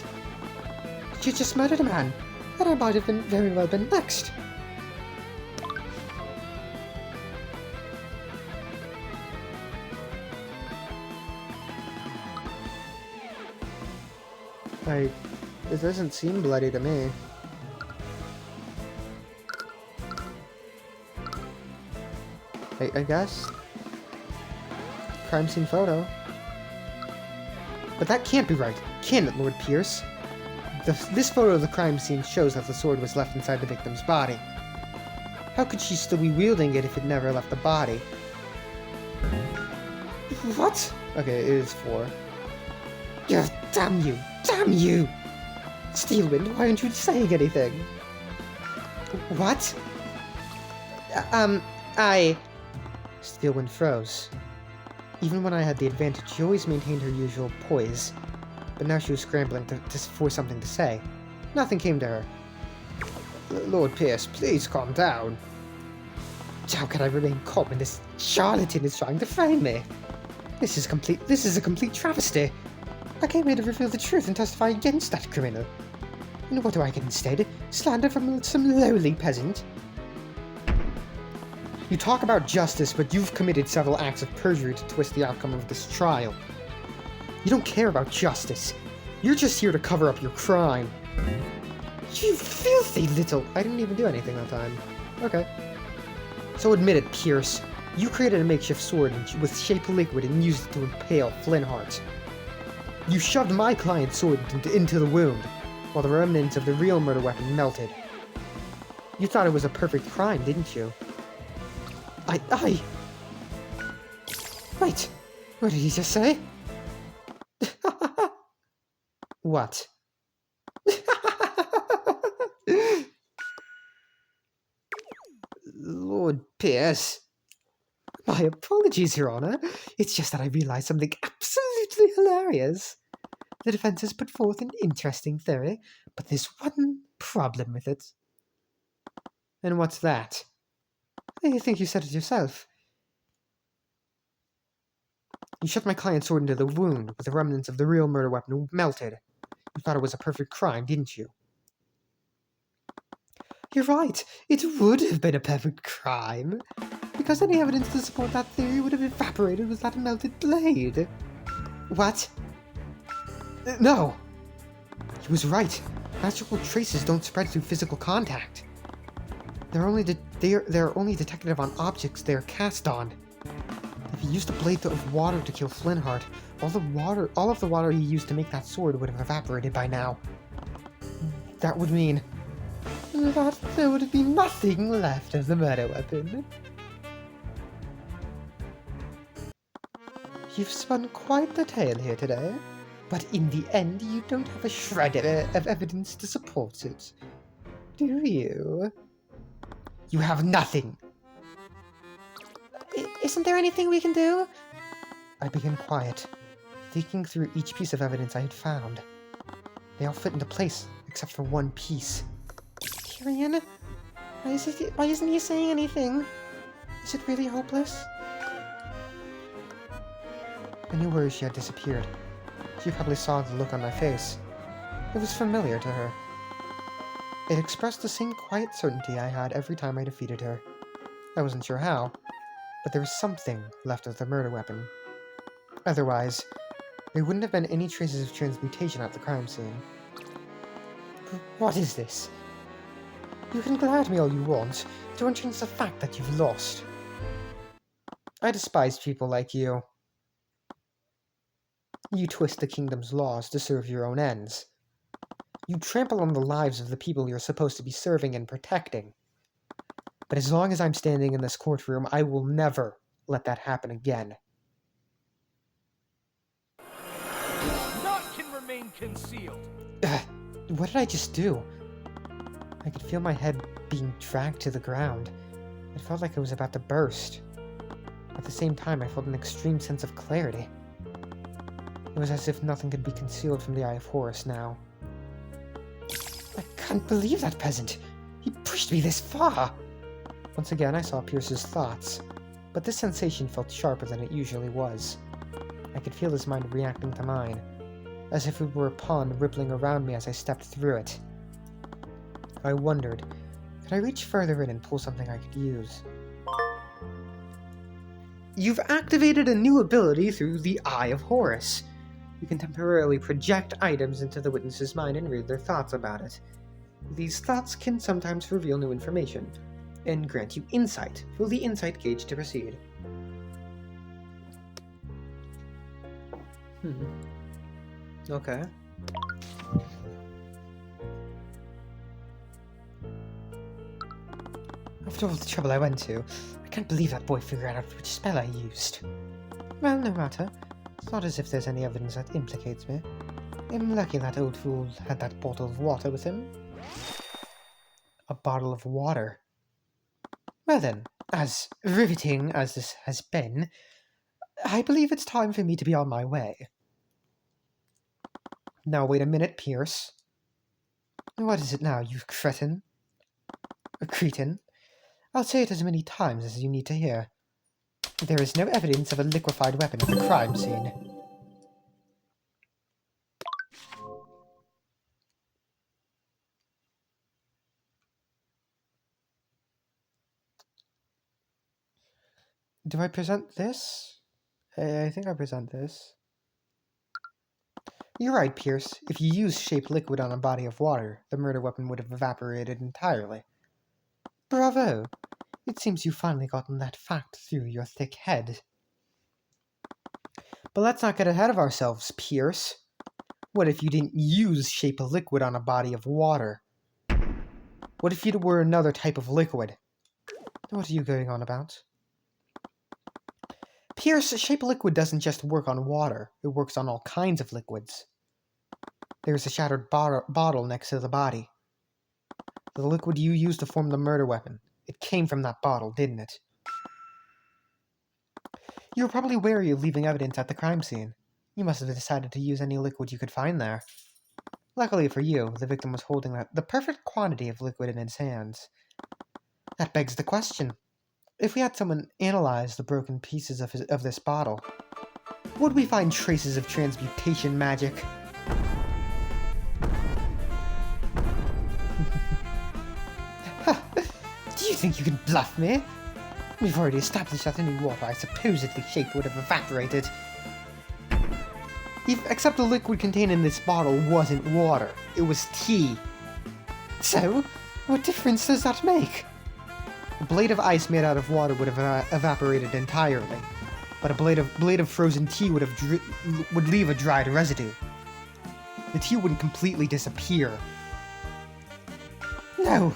S3: She had just murdered a man, and I might have very well been next. It doesn't seem bloody to me. I guess. Crime scene photo. But that can't be right, can it, Lord Pierce? This photo of the crime scene shows that the sword was left inside the victim's body. How could she still be wielding it if it never left the body? What? Okay, it is 4. Yeah, damn you! Damn you! Steelwind, why aren't you saying anything? What? Steelwind froze. Even when I had the advantage, she always maintained her usual poise. But now she was scrambling for something to say. Nothing came to her. Lord Pierce, please calm down. How can I remain calm when this charlatan is trying to frame me? This is a complete travesty. I came here to reveal the truth and testify against that criminal. And what do I get instead? Slander from some lowly peasant? You talk about justice, but you've committed several acts of perjury to twist the outcome of this trial. You don't care about justice. You're just here to cover up your crime. You filthy little... I didn't even do anything that time. Okay. So admit it, Pierce. You created a makeshift sword with shape liquid and used it to impale Flintheart. You shoved my client's sword into the wound, while the remnants of the real murder weapon melted. You thought it was a perfect crime, didn't you? Wait, what did he just say? What? Lord Pierce. My apologies, Your Honor. It's just that I realized something absolutely hilarious. The defense has put forth an interesting theory, but there's one problem with it. And what's that? I think you said it yourself. You shoved my client's sword into the wound with the remnants of the real murder weapon melted. You thought it was a perfect crime, didn't you? You're right. It would have been a perfect crime. Because any evidence to support that theory would have evaporated with that melted blade. What? No! He was right. Magical traces don't spread through physical contact. They're only detected on objects they are cast on. If he used a blade of water to kill Flintheart, all of the water he used to make that sword would have evaporated by now. That would mean that there would be nothing left of the murder weapon. You've spun quite the tale here today, but in the end you don't have a shred of evidence to support it. Do you? You have nothing. Isn't there anything we can do? I began quiet, thinking through each piece of evidence I had found. They all fit into place, except for one piece. Tyrion? Why isn't he saying anything? Is it really hopeless? I knew where she had disappeared. She probably saw the look on my face. It was familiar to her. It expressed the same quiet certainty I had every time I defeated her. I wasn't sure how, but there was something left of the murder weapon. Otherwise, there wouldn't have been any traces of transmutation at the crime scene. What is this? You can glare at me all you want. It won't change the fact that you've lost. I despise people like you. You twist the kingdom's laws to serve your own ends. You trample on the lives of the people you're supposed to be serving and protecting. But as long as I'm standing in this courtroom, I will never let that happen again.
S2: Naught can remain concealed.
S3: What did I just do? I could feel my head being dragged to the ground. It felt like it was about to burst. At the same time, I felt an extreme sense of clarity. It was as if nothing could be concealed from the eye of Horus now. I can't believe that peasant! He pushed me this far! Once again, I saw Pierce's thoughts, but this sensation felt sharper than it usually was. I could feel his mind reacting to mine, as if it were a pond rippling around me as I stepped through it. I wondered, could I reach further in and pull something I could use? You've activated a new ability through the Eye of Horus. You can temporarily project items into the witness's mind and read their thoughts about it. These thoughts can sometimes reveal new information, and grant you insight. Fill the insight gauge to proceed. Okay. After all the trouble I went to, I can't believe that boy figured out which spell I used. Well, no matter. It's not as if there's any evidence that implicates me. I'm lucky that old fool had that bottle of water with him. A bottle of water. Well then, as riveting as this has been, I believe it's time for me to be on my way. Now wait a minute, Pierce. What is it now, you cretin? A cretin? I'll say it as many times as you need to hear. There is no evidence of a liquefied weapon at the crime scene. Do I present this? I think I present this. You're right, Pierce. If you used shaped liquid on a body of water, the murder weapon would have evaporated entirely. Bravo! It seems you've finally gotten that fact through your thick head. But let's not get ahead of ourselves, Pierce. What if you didn't use shape of liquid on a body of water? What if it were another type of liquid? What are you going on about? Pierce, shape of liquid doesn't just work on water. It works on all kinds of liquids. There's a shattered bottle next to the body. The liquid you used to form the murder weapon. It came from that bottle, didn't it? You were probably wary of leaving evidence at the crime scene. You must have decided to use any liquid you could find there. Luckily for you, the victim was holding the perfect quantity of liquid in his hands. That begs the question. If we had someone analyze the broken pieces of this bottle, would we find traces of transmutation magic? Do you think you can bluff me? We've already established that any water I supposedly shaped would have evaporated. Except the liquid contained in this bottle wasn't water. It was tea. So, what difference does that make? A blade of ice made out of water would have evaporated entirely, but a blade of frozen tea would leave a dried residue. The tea wouldn't completely disappear. No!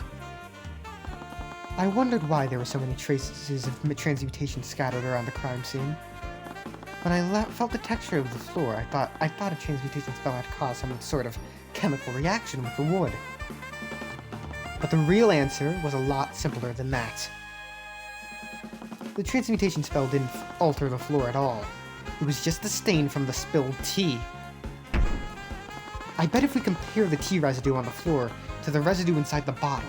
S3: I wondered why there were so many traces of transmutation scattered around the crime scene. When I felt the texture of the floor, I thought a transmutation spell had caused some sort of chemical reaction with the wood. But the real answer was a lot simpler than that. The transmutation spell didn't alter the floor at all. It was just the stain from the spilled tea. I bet if we compare the tea residue on the floor to the residue inside the bottle,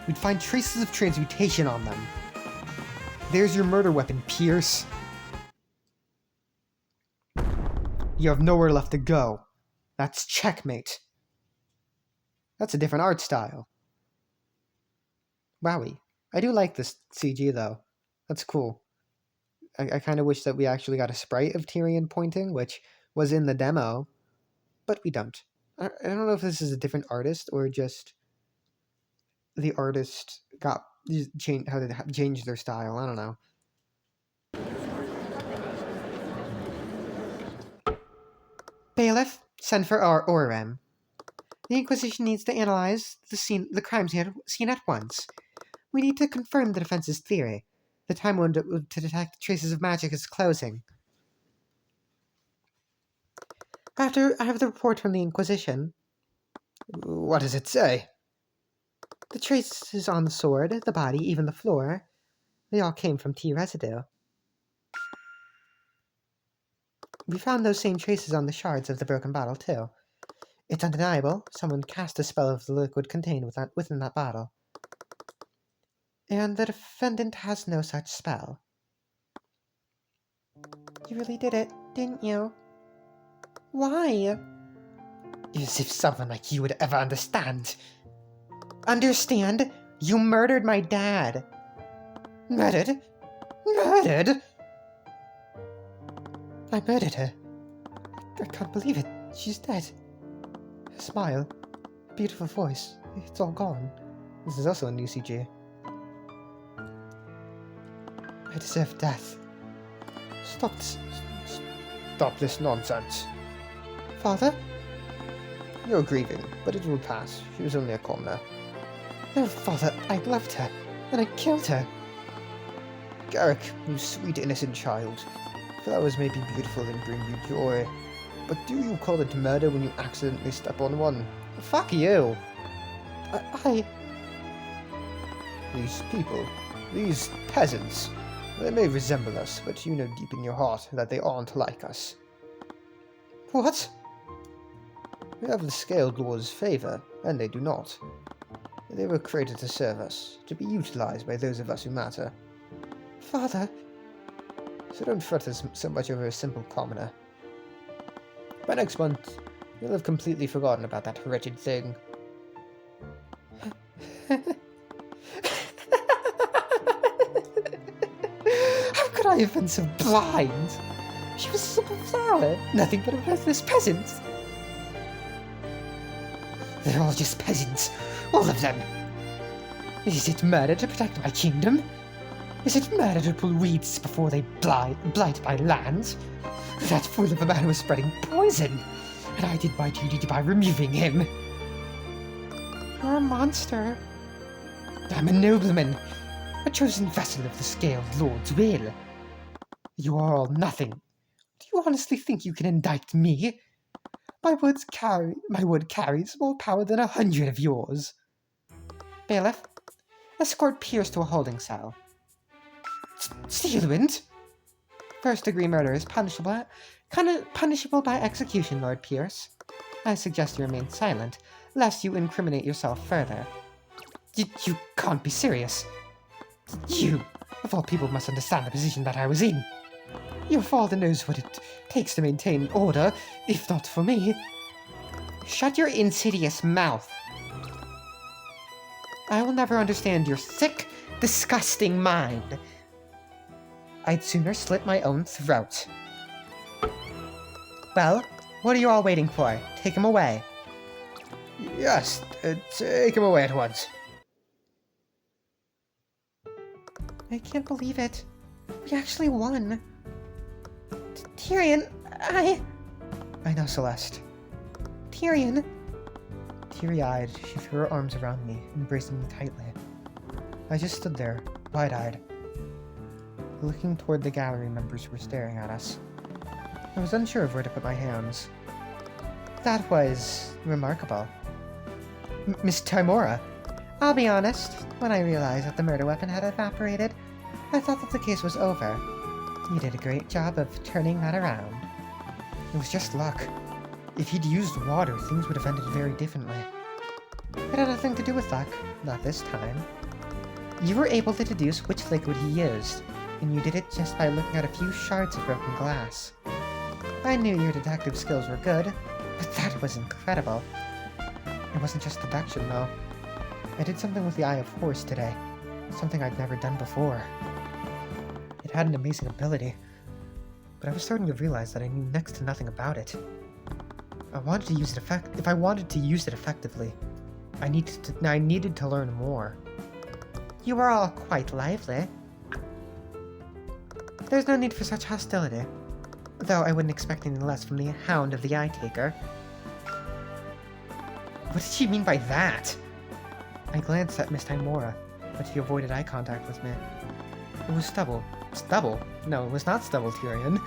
S3: we'd find traces of transmutation on them. There's your murder weapon, Pierce. You have nowhere left to go. That's checkmate. That's a different art style. Wowie. I do like this CG, though. That's cool. I kind of wish that we actually got a sprite of Tyrion pointing, which was in the demo, but we don't. I don't know if this is a different artist, or just the artist got changed their style. I don't know. Bailiff, send for our Orem. The Inquisition needs to analyze the crime scene at once. We need to confirm the defense's theory. The time window to detect traces of magic is closing. After I have the report from the Inquisition. What does it say? The traces on the sword, the body, even the floor, they all came from tea residue. We found those same traces on the shards of the broken bottle, too. It's undeniable. Someone cast a spell of the liquid contained within that bottle. And the defendant has no such spell. You really did it, didn't you? Why? As if someone like you would ever understand. Understand? You murdered my dad. Murdered? Murdered? I murdered her. I can't believe it. She's dead. Her smile. Her beautiful voice. It's all gone. This is also a new CG. I deserve death. Stop this nonsense. Father? You're grieving, but it will pass. She was only a commoner. No, Father, I loved her, and I killed her. Garrick, you sweet innocent child. Flowers may be beautiful and bring you joy, but do you call it murder when you accidentally step on one? Fuck you! These people, these peasants, they may resemble us, but you know deep in your heart that they aren't like us. What? We have the Scaled Lord's favor, and they do not. They were created to serve us, to be utilized by those of us who matter. Father... So don't fret so much over a simple commoner. By next month, you'll have completely forgotten about that wretched thing. How could I have been so blind? She was a simple flower, nothing but a worthless peasant. They're all just peasants, all of them. Is it murder to protect my kingdom? Is it murder to pull weeds before they blight my lands? That fool of a man was spreading poison, and I did my duty by removing him. You're a monster. I'm a nobleman, a chosen vessel of the Scaled Lord's will. You are all nothing. Do you honestly think you can indict me? My word carries more power than 100 of yours. Bailiff, escort Pierce to a holding cell. Steelwind? First-degree murder is punishable by execution, Lord Pierce. I suggest you remain silent, lest you incriminate yourself further. You can't be serious. You, of all people, must understand the position that I was in. Your father knows what it takes to maintain order, if not for me. Shut your insidious mouth. I will never understand your sick, disgusting mind. I'd sooner slit my own throat. Well, what are you all waiting for? Take him away. Yes, take him away at once. I can't believe it. We actually won. Tyrion, I know, Celeste. Tyrion. Teary-eyed, she threw her arms around me, embracing me tightly. I just stood there, wide-eyed, looking toward the gallery members who were staring at us. I was unsure of where to put my hands. That was remarkable. Miss Timora, I'll be honest, when I realized that the murder weapon had evaporated, I thought that the case was over. You did a great job of turning that around. It was just luck. If he'd used water, things would have ended very differently. It had nothing to do with luck, not this time. You were able to deduce which liquid he used, and you did it just by looking at a few shards of broken glass. I knew your detective skills were good, but that was incredible. It wasn't just deduction, though. I did something with the Eye of Horse today, something I'd never done before. It had an amazing ability, but I was starting to realize that I knew next to nothing about it. If I wanted to use it effectively, I needed to learn more. You were all quite lively. There's no need for such hostility, though I wouldn't expect any less from the Hound of the Eye Taker. What did she mean by that? I glanced at Miss Timora, but she avoided eye contact with me. It was stubble. Stubble? No, it was not stubble, Tyrion.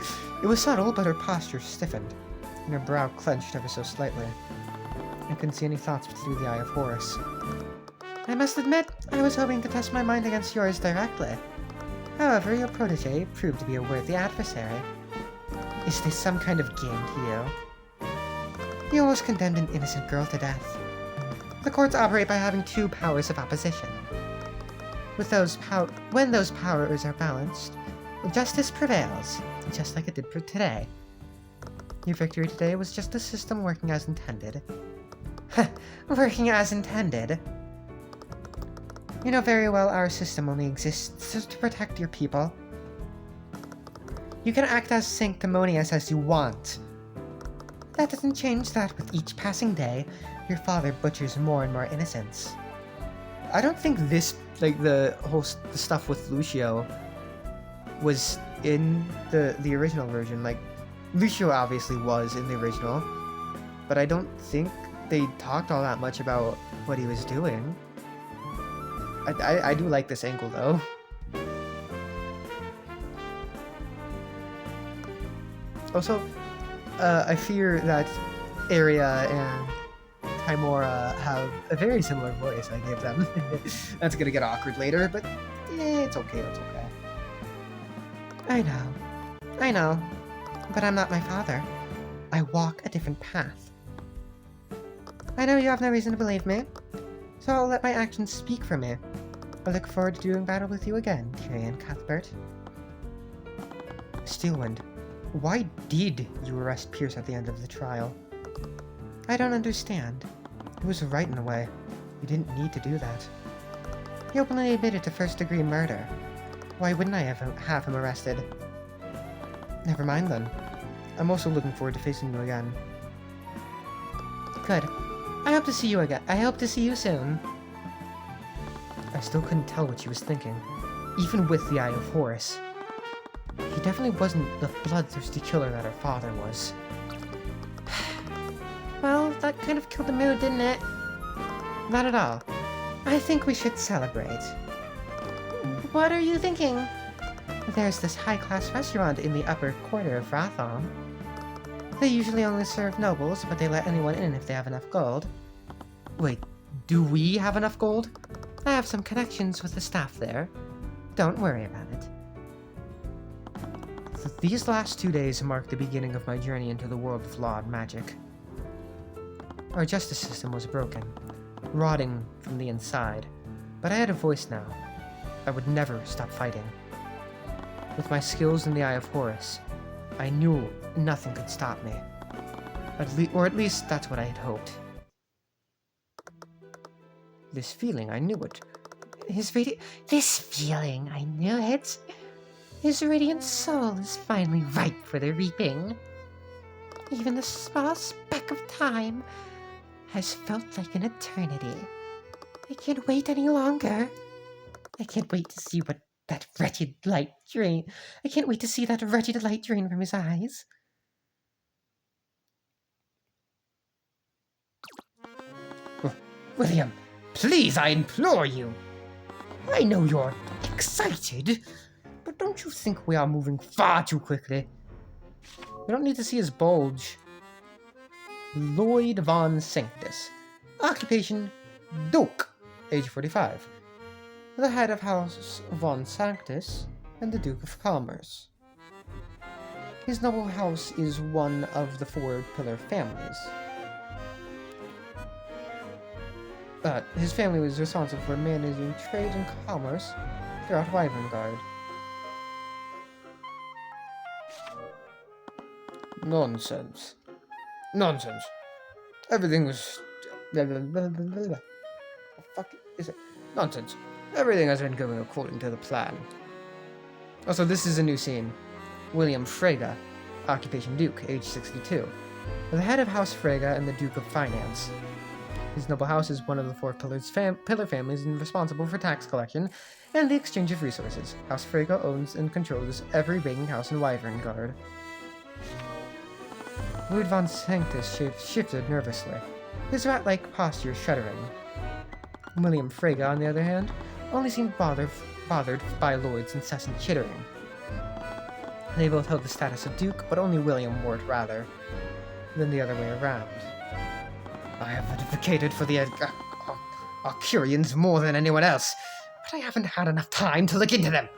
S3: It was subtle, but her posture stiffened, and her brow clenched ever so slightly. I couldn't see any thoughts through the Eye of Horus. I must admit, I was hoping to test my mind against yours directly. However, your protege proved to be a worthy adversary. Is this some kind of game to you? You almost condemned an innocent girl to death. The courts operate by having two powers of opposition. When those powers are balanced, justice prevails, just like it did for today. Your victory today was just the system working as intended. Working as intended? You know very well our system only exists to protect your people. You can act as sanctimonious as you want. That doesn't change that with each passing day, your father butchers more and more innocents. I don't think this, the stuff with Lucio was in the original version. Lucio obviously was in the original, but I don't think they talked all that much about what he was doing. I do like this angle, though. Also, I fear that Aria and Timora have a very similar voice I gave them. That's gonna get awkward later, but it's okay, it's okay. I know, but I'm not my father. I walk a different path. I know you have no reason to believe me, so I'll let my actions speak for me. I look forward to doing battle with you again, Tyrion Cuthbert. Steelwind, why did you arrest Pierce at the end of the trial? I don't understand. He was right in a way. You didn't need to do that. He openly admitted to first-degree murder. Why wouldn't I have him arrested? Never mind then. I'm also looking forward to facing you again. Good. I hope to see you again. I hope to see you soon. I still couldn't tell what she was thinking, even with the Eye of Horus. He definitely wasn't the bloodthirsty killer that her father was. Well, that kind of killed the mood, didn't it? Not at all. I think we should celebrate. What are you thinking? There's this high-class restaurant in the upper quarter of Rathon. They usually only serve nobles, but they let anyone in if they have enough gold. Wait, do we have enough gold? I have some connections with the staff there. Don't worry about it. These last 2 days mark the beginning of my journey into the world of law and magic. Our justice system was broken, rotting from the inside, but I had a voice now. I would never stop fighting. With my skills in the Eye of Horus, I knew nothing could stop me. Or at least that's what I had hoped. This feeling, I knew it. This feeling, I knew it. His radiant soul is finally ripe for the reaping. Even the small speck of time has felt like an eternity. I can't wait any longer. I can't wait to see what that wretched light drain. I can't wait to see that wretched light drain from his eyes. William, please, I implore you. I know you're excited, but don't you think we are moving far too quickly? We don't need to see his bulge. Lloyd von Sanctus. Occupation, Duke, age 45. The head of House von Sanctus and the Duke of Commerce. His noble house is one of the 4 pillar families. His family was responsible for managing trade and commerce throughout Wyverngard. Nonsense. Nonsense. Everything was... What the fuck is it? Nonsense. Everything has been going according to the plan. Also, this is a new scene. William Frege, occupation Duke, age 62. The head of House Frege and the Duke of Finance. His noble house is one of the 4 pillar families and responsible for tax collection and the exchange of resources. House Frege owns and controls every banking house in Wyverngard. Lloyd von Sanctus shifted nervously, his rat-like posture shuddering. William Frege, on the other hand, only seemed bothered by Lloyd's incessant chittering. They both held the status of Duke, but only William wore it rather than the other way around. I have advocated for the Arcurians more than anyone else, but I haven't had enough time to look into them.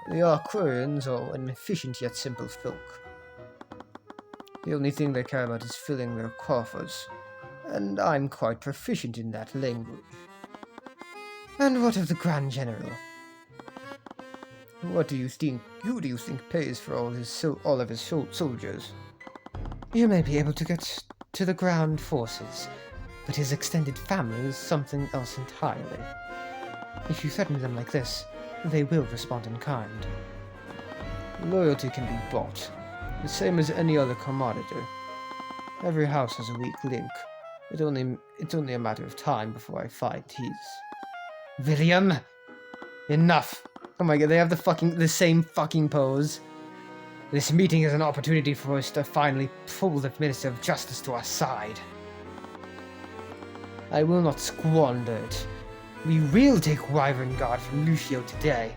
S3: The Arcurians are inefficient yet simple folk. The only thing they care about is filling their coffers, and I'm quite proficient in that language. And what of the Grand General? What do you think? Who do you think pays for all of his soldiers? You may be able to get to the ground forces, but his extended family is something else entirely. If you threaten them like this, they will respond in kind. Loyalty can be bought, the same as any other commodity. Every house has a weak link. It's only a matter of time before I fight his. William! Enough! Oh my god, they have the same fucking pose. This meeting is an opportunity for us to finally pull the Minister of Justice to our side. I will not squander it. We will take Wyverngard from Lucio today.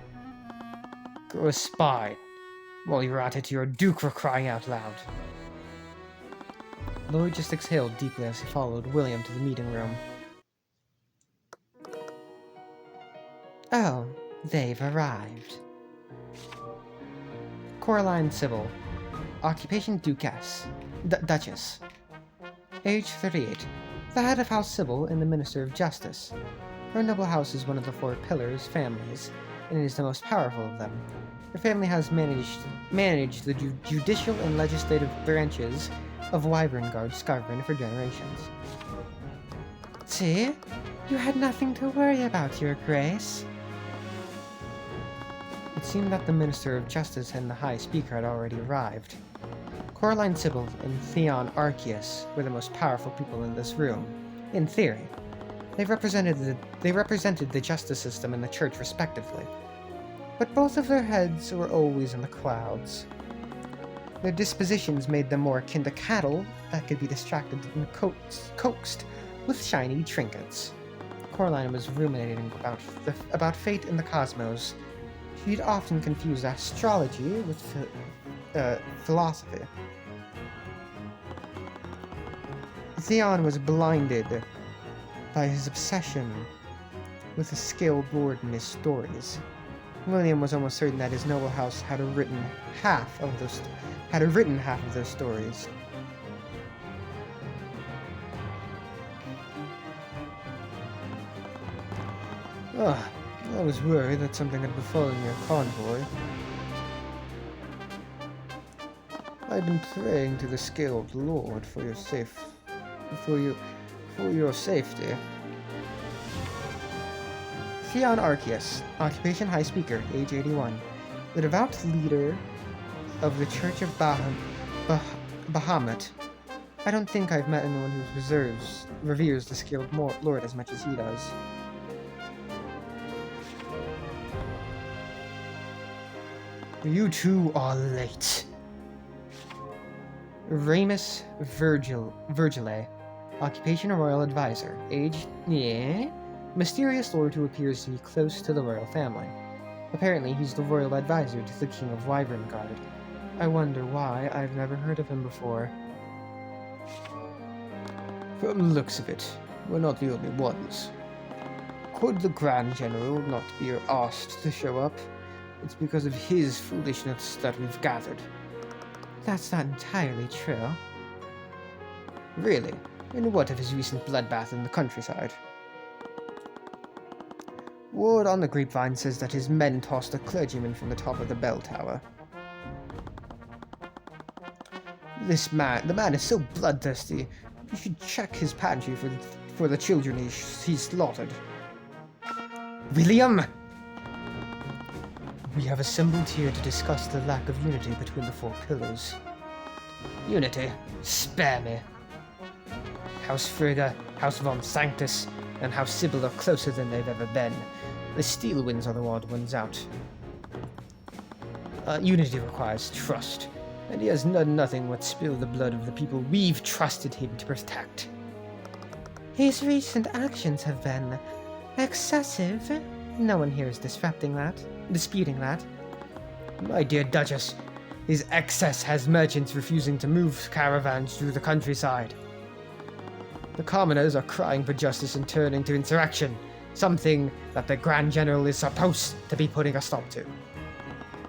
S3: Grow a spine. While you're at it, your Duke were crying out loud. Lloyd just exhaled deeply as he followed William to the meeting room. Oh, they've arrived. Coraline Sybil. Occupation Duchess. Duchess. Age 38. The head of House Sybil and the Minister of Justice. Her noble house is one of the 4 pillars families, and it is the most powerful of them. Her family has managed the judicial and legislative branches of Wyverngard Scarvin for generations. See? You had nothing to worry about, Your Grace. It seemed that the Minister of Justice and the High Speaker had already arrived. Coraline Sybil and Theon Arceus were the most powerful people in this room, in theory. They represented the justice system and the church respectively. But both of their heads were always in the clouds. Their dispositions made them more akin to cattle that could be distracted and coaxed with shiny trinkets. Coraline was ruminating about fate in the cosmos. She'd often confused astrology with philosophy. Theon was blinded by his obsession with the skilled lord in his stories. William was almost certain that his noble house had written half of those stories. I was worried that something had befallen your convoy. I've been praying to the skilled lord for your safety. Theon Arceus, Occupation High Speaker, age 81, the devout leader of the Church of Bahamut. I don't think I've met anyone who reveres the skilled lord as much as he does. You two are late. Ramus Virgile, Occupation Royal Advisor, age, mysterious lord who appears to be close to the royal family. Apparently he's the royal advisor to the King of Wyverngard. I wonder why I've never heard of him before. From the looks of it, we're not the only ones. Could the Grand General not be asked to show up? It's because of his foolishness that we've gathered. That's not entirely true. Really? And what of his recent bloodbath in the countryside? Word on the grapevine says that his men tossed a clergyman from the top of the bell tower. The man is so bloodthirsty. You should check his pantry for the children he slaughtered. William! We have assembled here to discuss the lack of unity between the 4 pillars. Unity? Spare me. House Frigga, House von Sanctus, and House Sybil are closer than they've ever been. The Steel Winds are the odd ones out. Unity requires trust, and he has done nothing but spill the blood of the people we've trusted him to protect. His recent actions have been excessive. No one here is disputing that. My dear Duchess, his excess has merchants refusing to move caravans through the countryside. The commoners are crying for justice and turning to insurrection, something that the Grand General is supposed to be putting a stop to.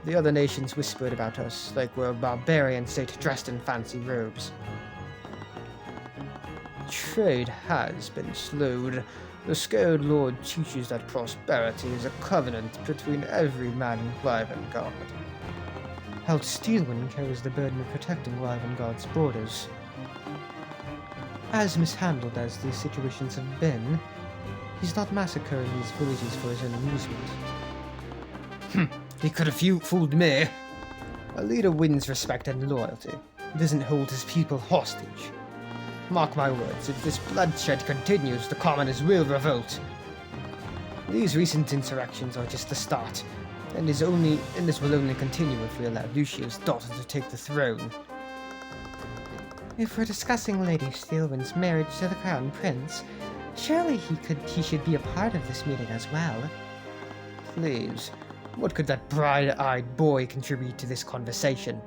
S3: The other nations whispered about us like we're a barbarian state dressed in fancy robes. Trade has been slowed. The scared lord teaches that prosperity is a covenant between every man in Wyverngard. House Steelwind carries the burden of protecting Wyverngard's borders. As mishandled as these situations have been, he's not massacring these villages for his own amusement. He could have fooled me. A leader wins respect and loyalty. He doesn't hold his people hostage. Mark my words, if this bloodshed continues, the commoners will revolt. These recent insurrections are just the start, and this will only continue if we allow Lucio's daughter to take the throne. If we're discussing Lady Steelwind's marriage to the Crown Prince, surely he should be a part of this meeting as well. Please, What could that bright-eyed boy contribute to this conversation?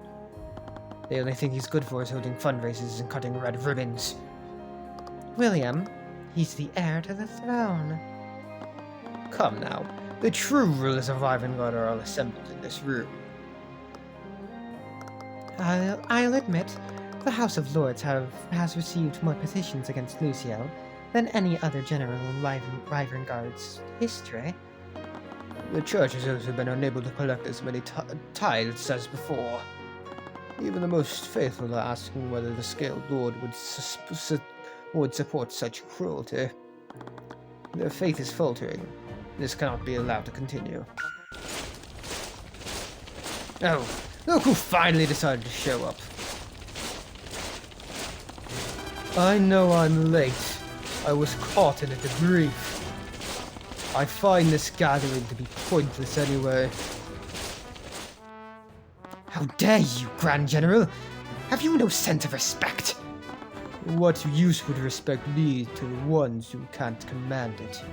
S3: The only thing he's good for is holding fundraisers and cutting red ribbons. William, he's the heir to the throne. Come now, the true rulers of Ivengard are all assembled in this room. I'll admit, the House of Lords has received more petitions against Lucio than any other general in Ivengard's history. The church has also been unable to collect as many tithes as before. Even the most faithful are asking whether the Scaled Lord would support such cruelty. Their faith is faltering. This cannot be allowed to continue. Oh, look who finally decided to show up. I know I'm late. I was caught in a debrief. I find this gathering to be pointless anyway. How dare you, Grand General? Have you no sense of respect? What use would respect be to the ones who can't command it?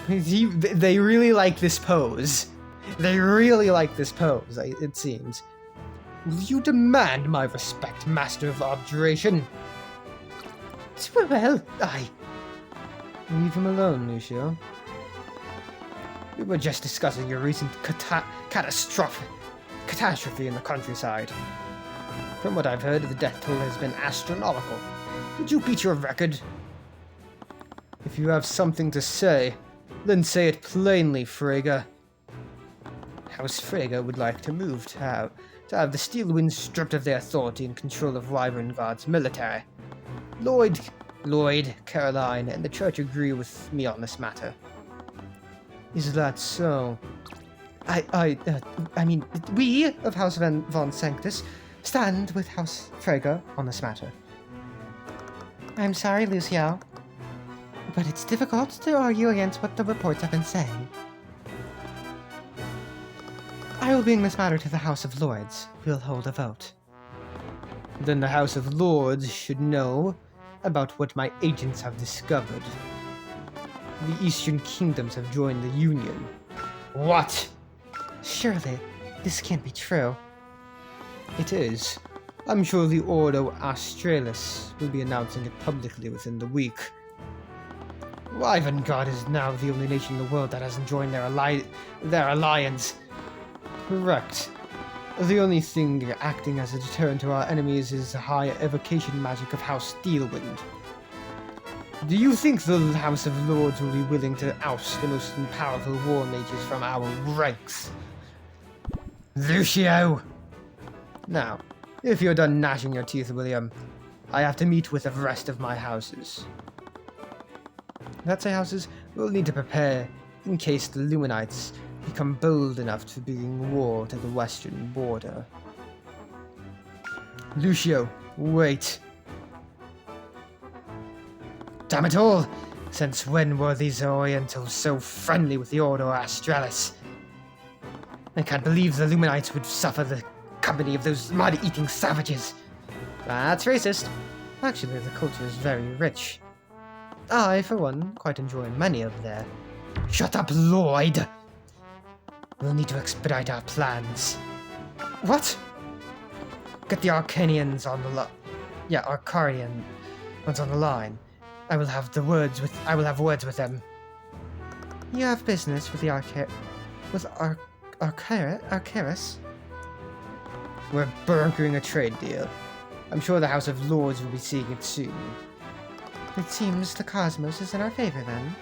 S3: They really like this pose. They really like this pose, it seems. Will you demand my respect, Master of Abjuration? Well, leave him alone, Lucio. We were just discussing your recent catastrophe in the countryside. From what I've heard, the death toll has been astronomical. Did you beat your record? If you have something to say, then say it plainly, Frege. House Frege would like to move to have the Steel Winds stripped of their authority and control of Ivengard's military. Lloyd, Caroline, and the Church agree with me on this matter. Is that so? I mean, we of House von Sanctus stand with House Frege on this matter. I'm sorry, Lucio, but it's difficult to argue against what the reports have been saying. I will bring this matter to the House of Lords. We'll hold a vote. Then the House of Lords should know about what my agents have discovered. The Eastern Kingdoms have joined the Union. What? Surely, this can't be true. It is. I'm sure the Ordo Australis will be announcing it publicly within the week. Ivengard is now the only nation in the world that hasn't joined their alliance. Correct. The only thing acting as a deterrent to our enemies is the high evocation magic of House Steelwind. Do you think the House of Lords will be willing to oust the most powerful war mages from our ranks? Lucio! Now, if you're done gnashing your teeth, William, I have to meet with the rest of my houses. That's our houses will need to prepare in case the Luminites become bold enough to bring war to the western border. Lucio, wait. Damn it all! Since when were these Orientals so friendly with the Ordo Australis? I can't believe the Luminites would suffer the company of those mud-eating savages. That's racist. Actually, the culture is very rich. I, for one, quite enjoy many of their... Shut up, Lloyd! We'll need to expedite our plans. What? Get the Arcanians on the Arcarian ones on the line. I will have words with them. You have business with the Arcaris? We're brokering a trade deal. I'm sure the House of Lords will be seeing it soon. It seems the cosmos is in our favor then.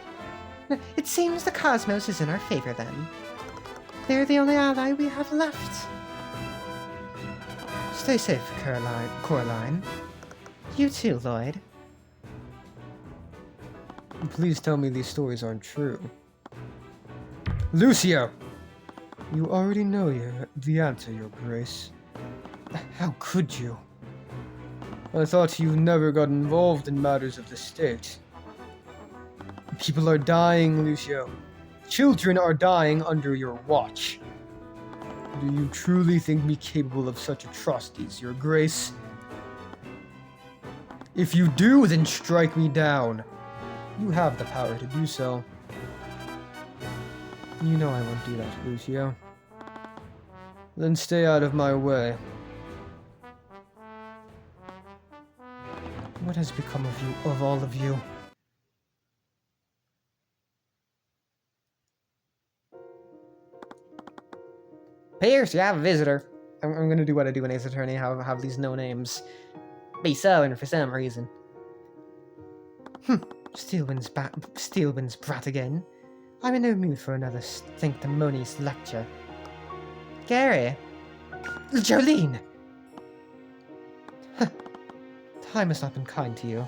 S3: They're the only ally we have left. Stay safe, Coraline. You too, Lloyd. Please tell me these stories aren't true. Lucio! You already know the answer, Your Grace. How could you? I thought you never got involved in matters of the state. People are dying, Lucio. Children are dying under your watch. Do you truly think me capable of such atrocities, Your Grace? If you do, then strike me down. You have the power to do so. You know I won't do that, Lucio. Then stay out of my way. What has become of you, of all of you? Pierce, you have a visitor. I'm gonna do what I do in Ace Attorney, have these no names be sewing for some reason. Steelwind's brat again. I'm in no mood for another sanctimonious lecture. Gary! Jolene! Time has not been kind to you.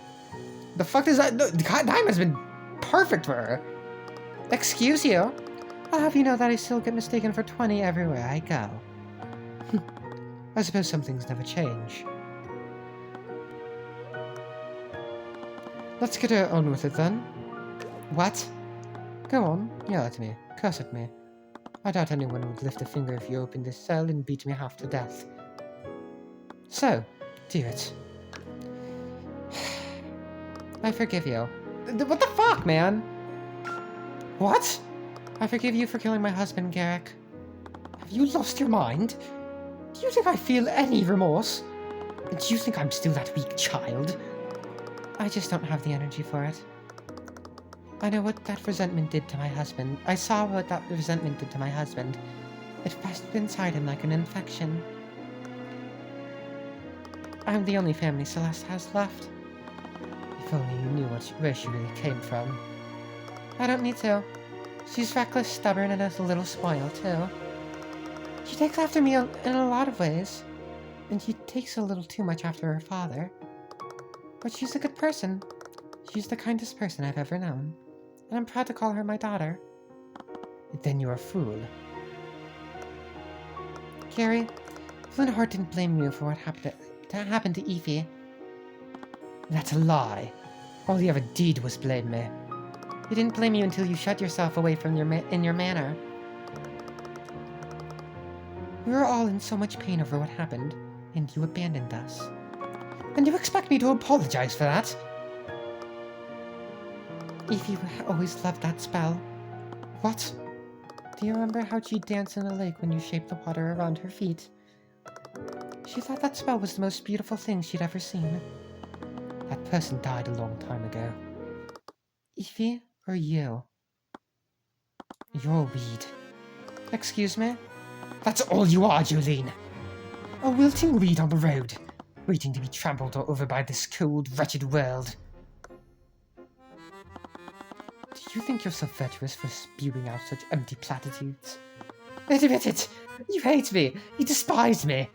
S3: The fuck is that? No, time has been perfect for her. Excuse you? I'll have you know that I still get mistaken for 20 everywhere I go. I suppose some things never change. Let's get on with it then. What? Go on, yell at me, curse at me. I doubt anyone would lift a finger if you opened this cell and beat me half to death. So, do it. I forgive you. What the fuck, man? What? I forgive you for killing my husband, Garrick. Have you lost your mind? Do you think I feel any remorse? Do you think I'm still that weak child? I just don't have the energy for it. I know what that resentment did to my husband. I saw what that resentment did to my husband. It festered inside him like an infection. I'm the only family Celeste has left. If only you knew where she really came from. I don't need to. She's reckless, stubborn, and a little spoiled, too. She takes after me in a lot of ways. And she takes a little too much after her father. But she's a good person. She's the kindest person I've ever known. And I'm proud to call her my daughter. Then you're a fool. Carrie, Flintheart didn't blame you for what happened to Evie. That's a lie. All he ever did was blame me. He didn't blame you until you shut yourself away from your manor. We were all in so much pain over what happened, and you abandoned us. And you expect me to apologize for that? Evie always loved that spell. What? Do you remember how she'd dance in the lake when you shaped the water around her feet? She thought that spell was the most beautiful thing she'd ever seen. That person died a long time ago. Evie or you? You're a weed. Excuse me? That's all you are, Jolene. A wilting weed on the road, waiting to be trampled over by this cold, wretched world. Do you think you're so virtuous for spewing out such empty platitudes? Admit it! You hate me! You despise me!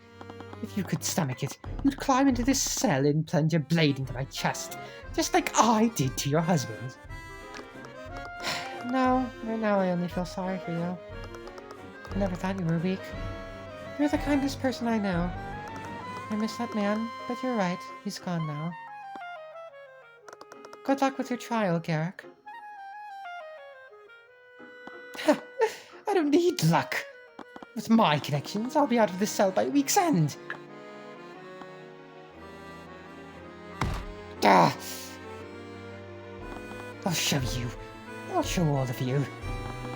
S3: If you could stomach it, you'd climb into this cell and plunge a blade into my chest, just like I did to your husband. No, right now I only feel sorry for you. I never thought you were weak. You're the kindest person I know. I miss that man, but you're right, he's gone now. Good luck with your trial, Garrick. I don't need luck. With my connections, I'll be out of this cell by week's end. Ah! I'll show you. I'll show all of you.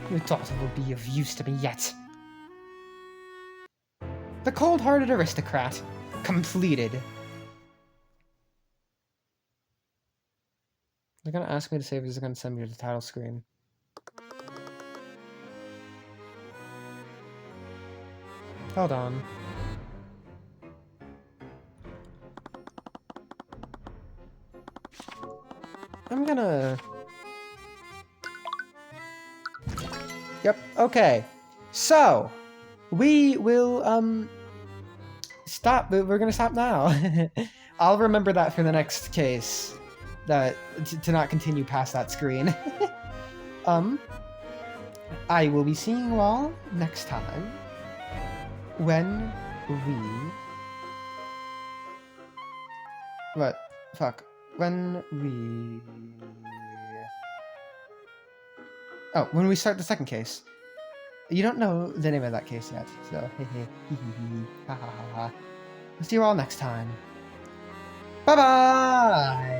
S3: Your daughter will be of use to me yet. The Coldhearted Aristocrat. Completed. They're gonna ask me to save, is gonna send me to the title screen. Hold on. I'm gonna... Yep, okay. So, we will, stop. We're gonna stop now. I'll remember that for the next case. That to not continue past that screen. I will be seeing you all next time. When we... What? Fuck. When we... Oh, when we start the second case. You don't know the name of that case yet, so ha ha ha ha. I'll see you all next time. Bye-bye!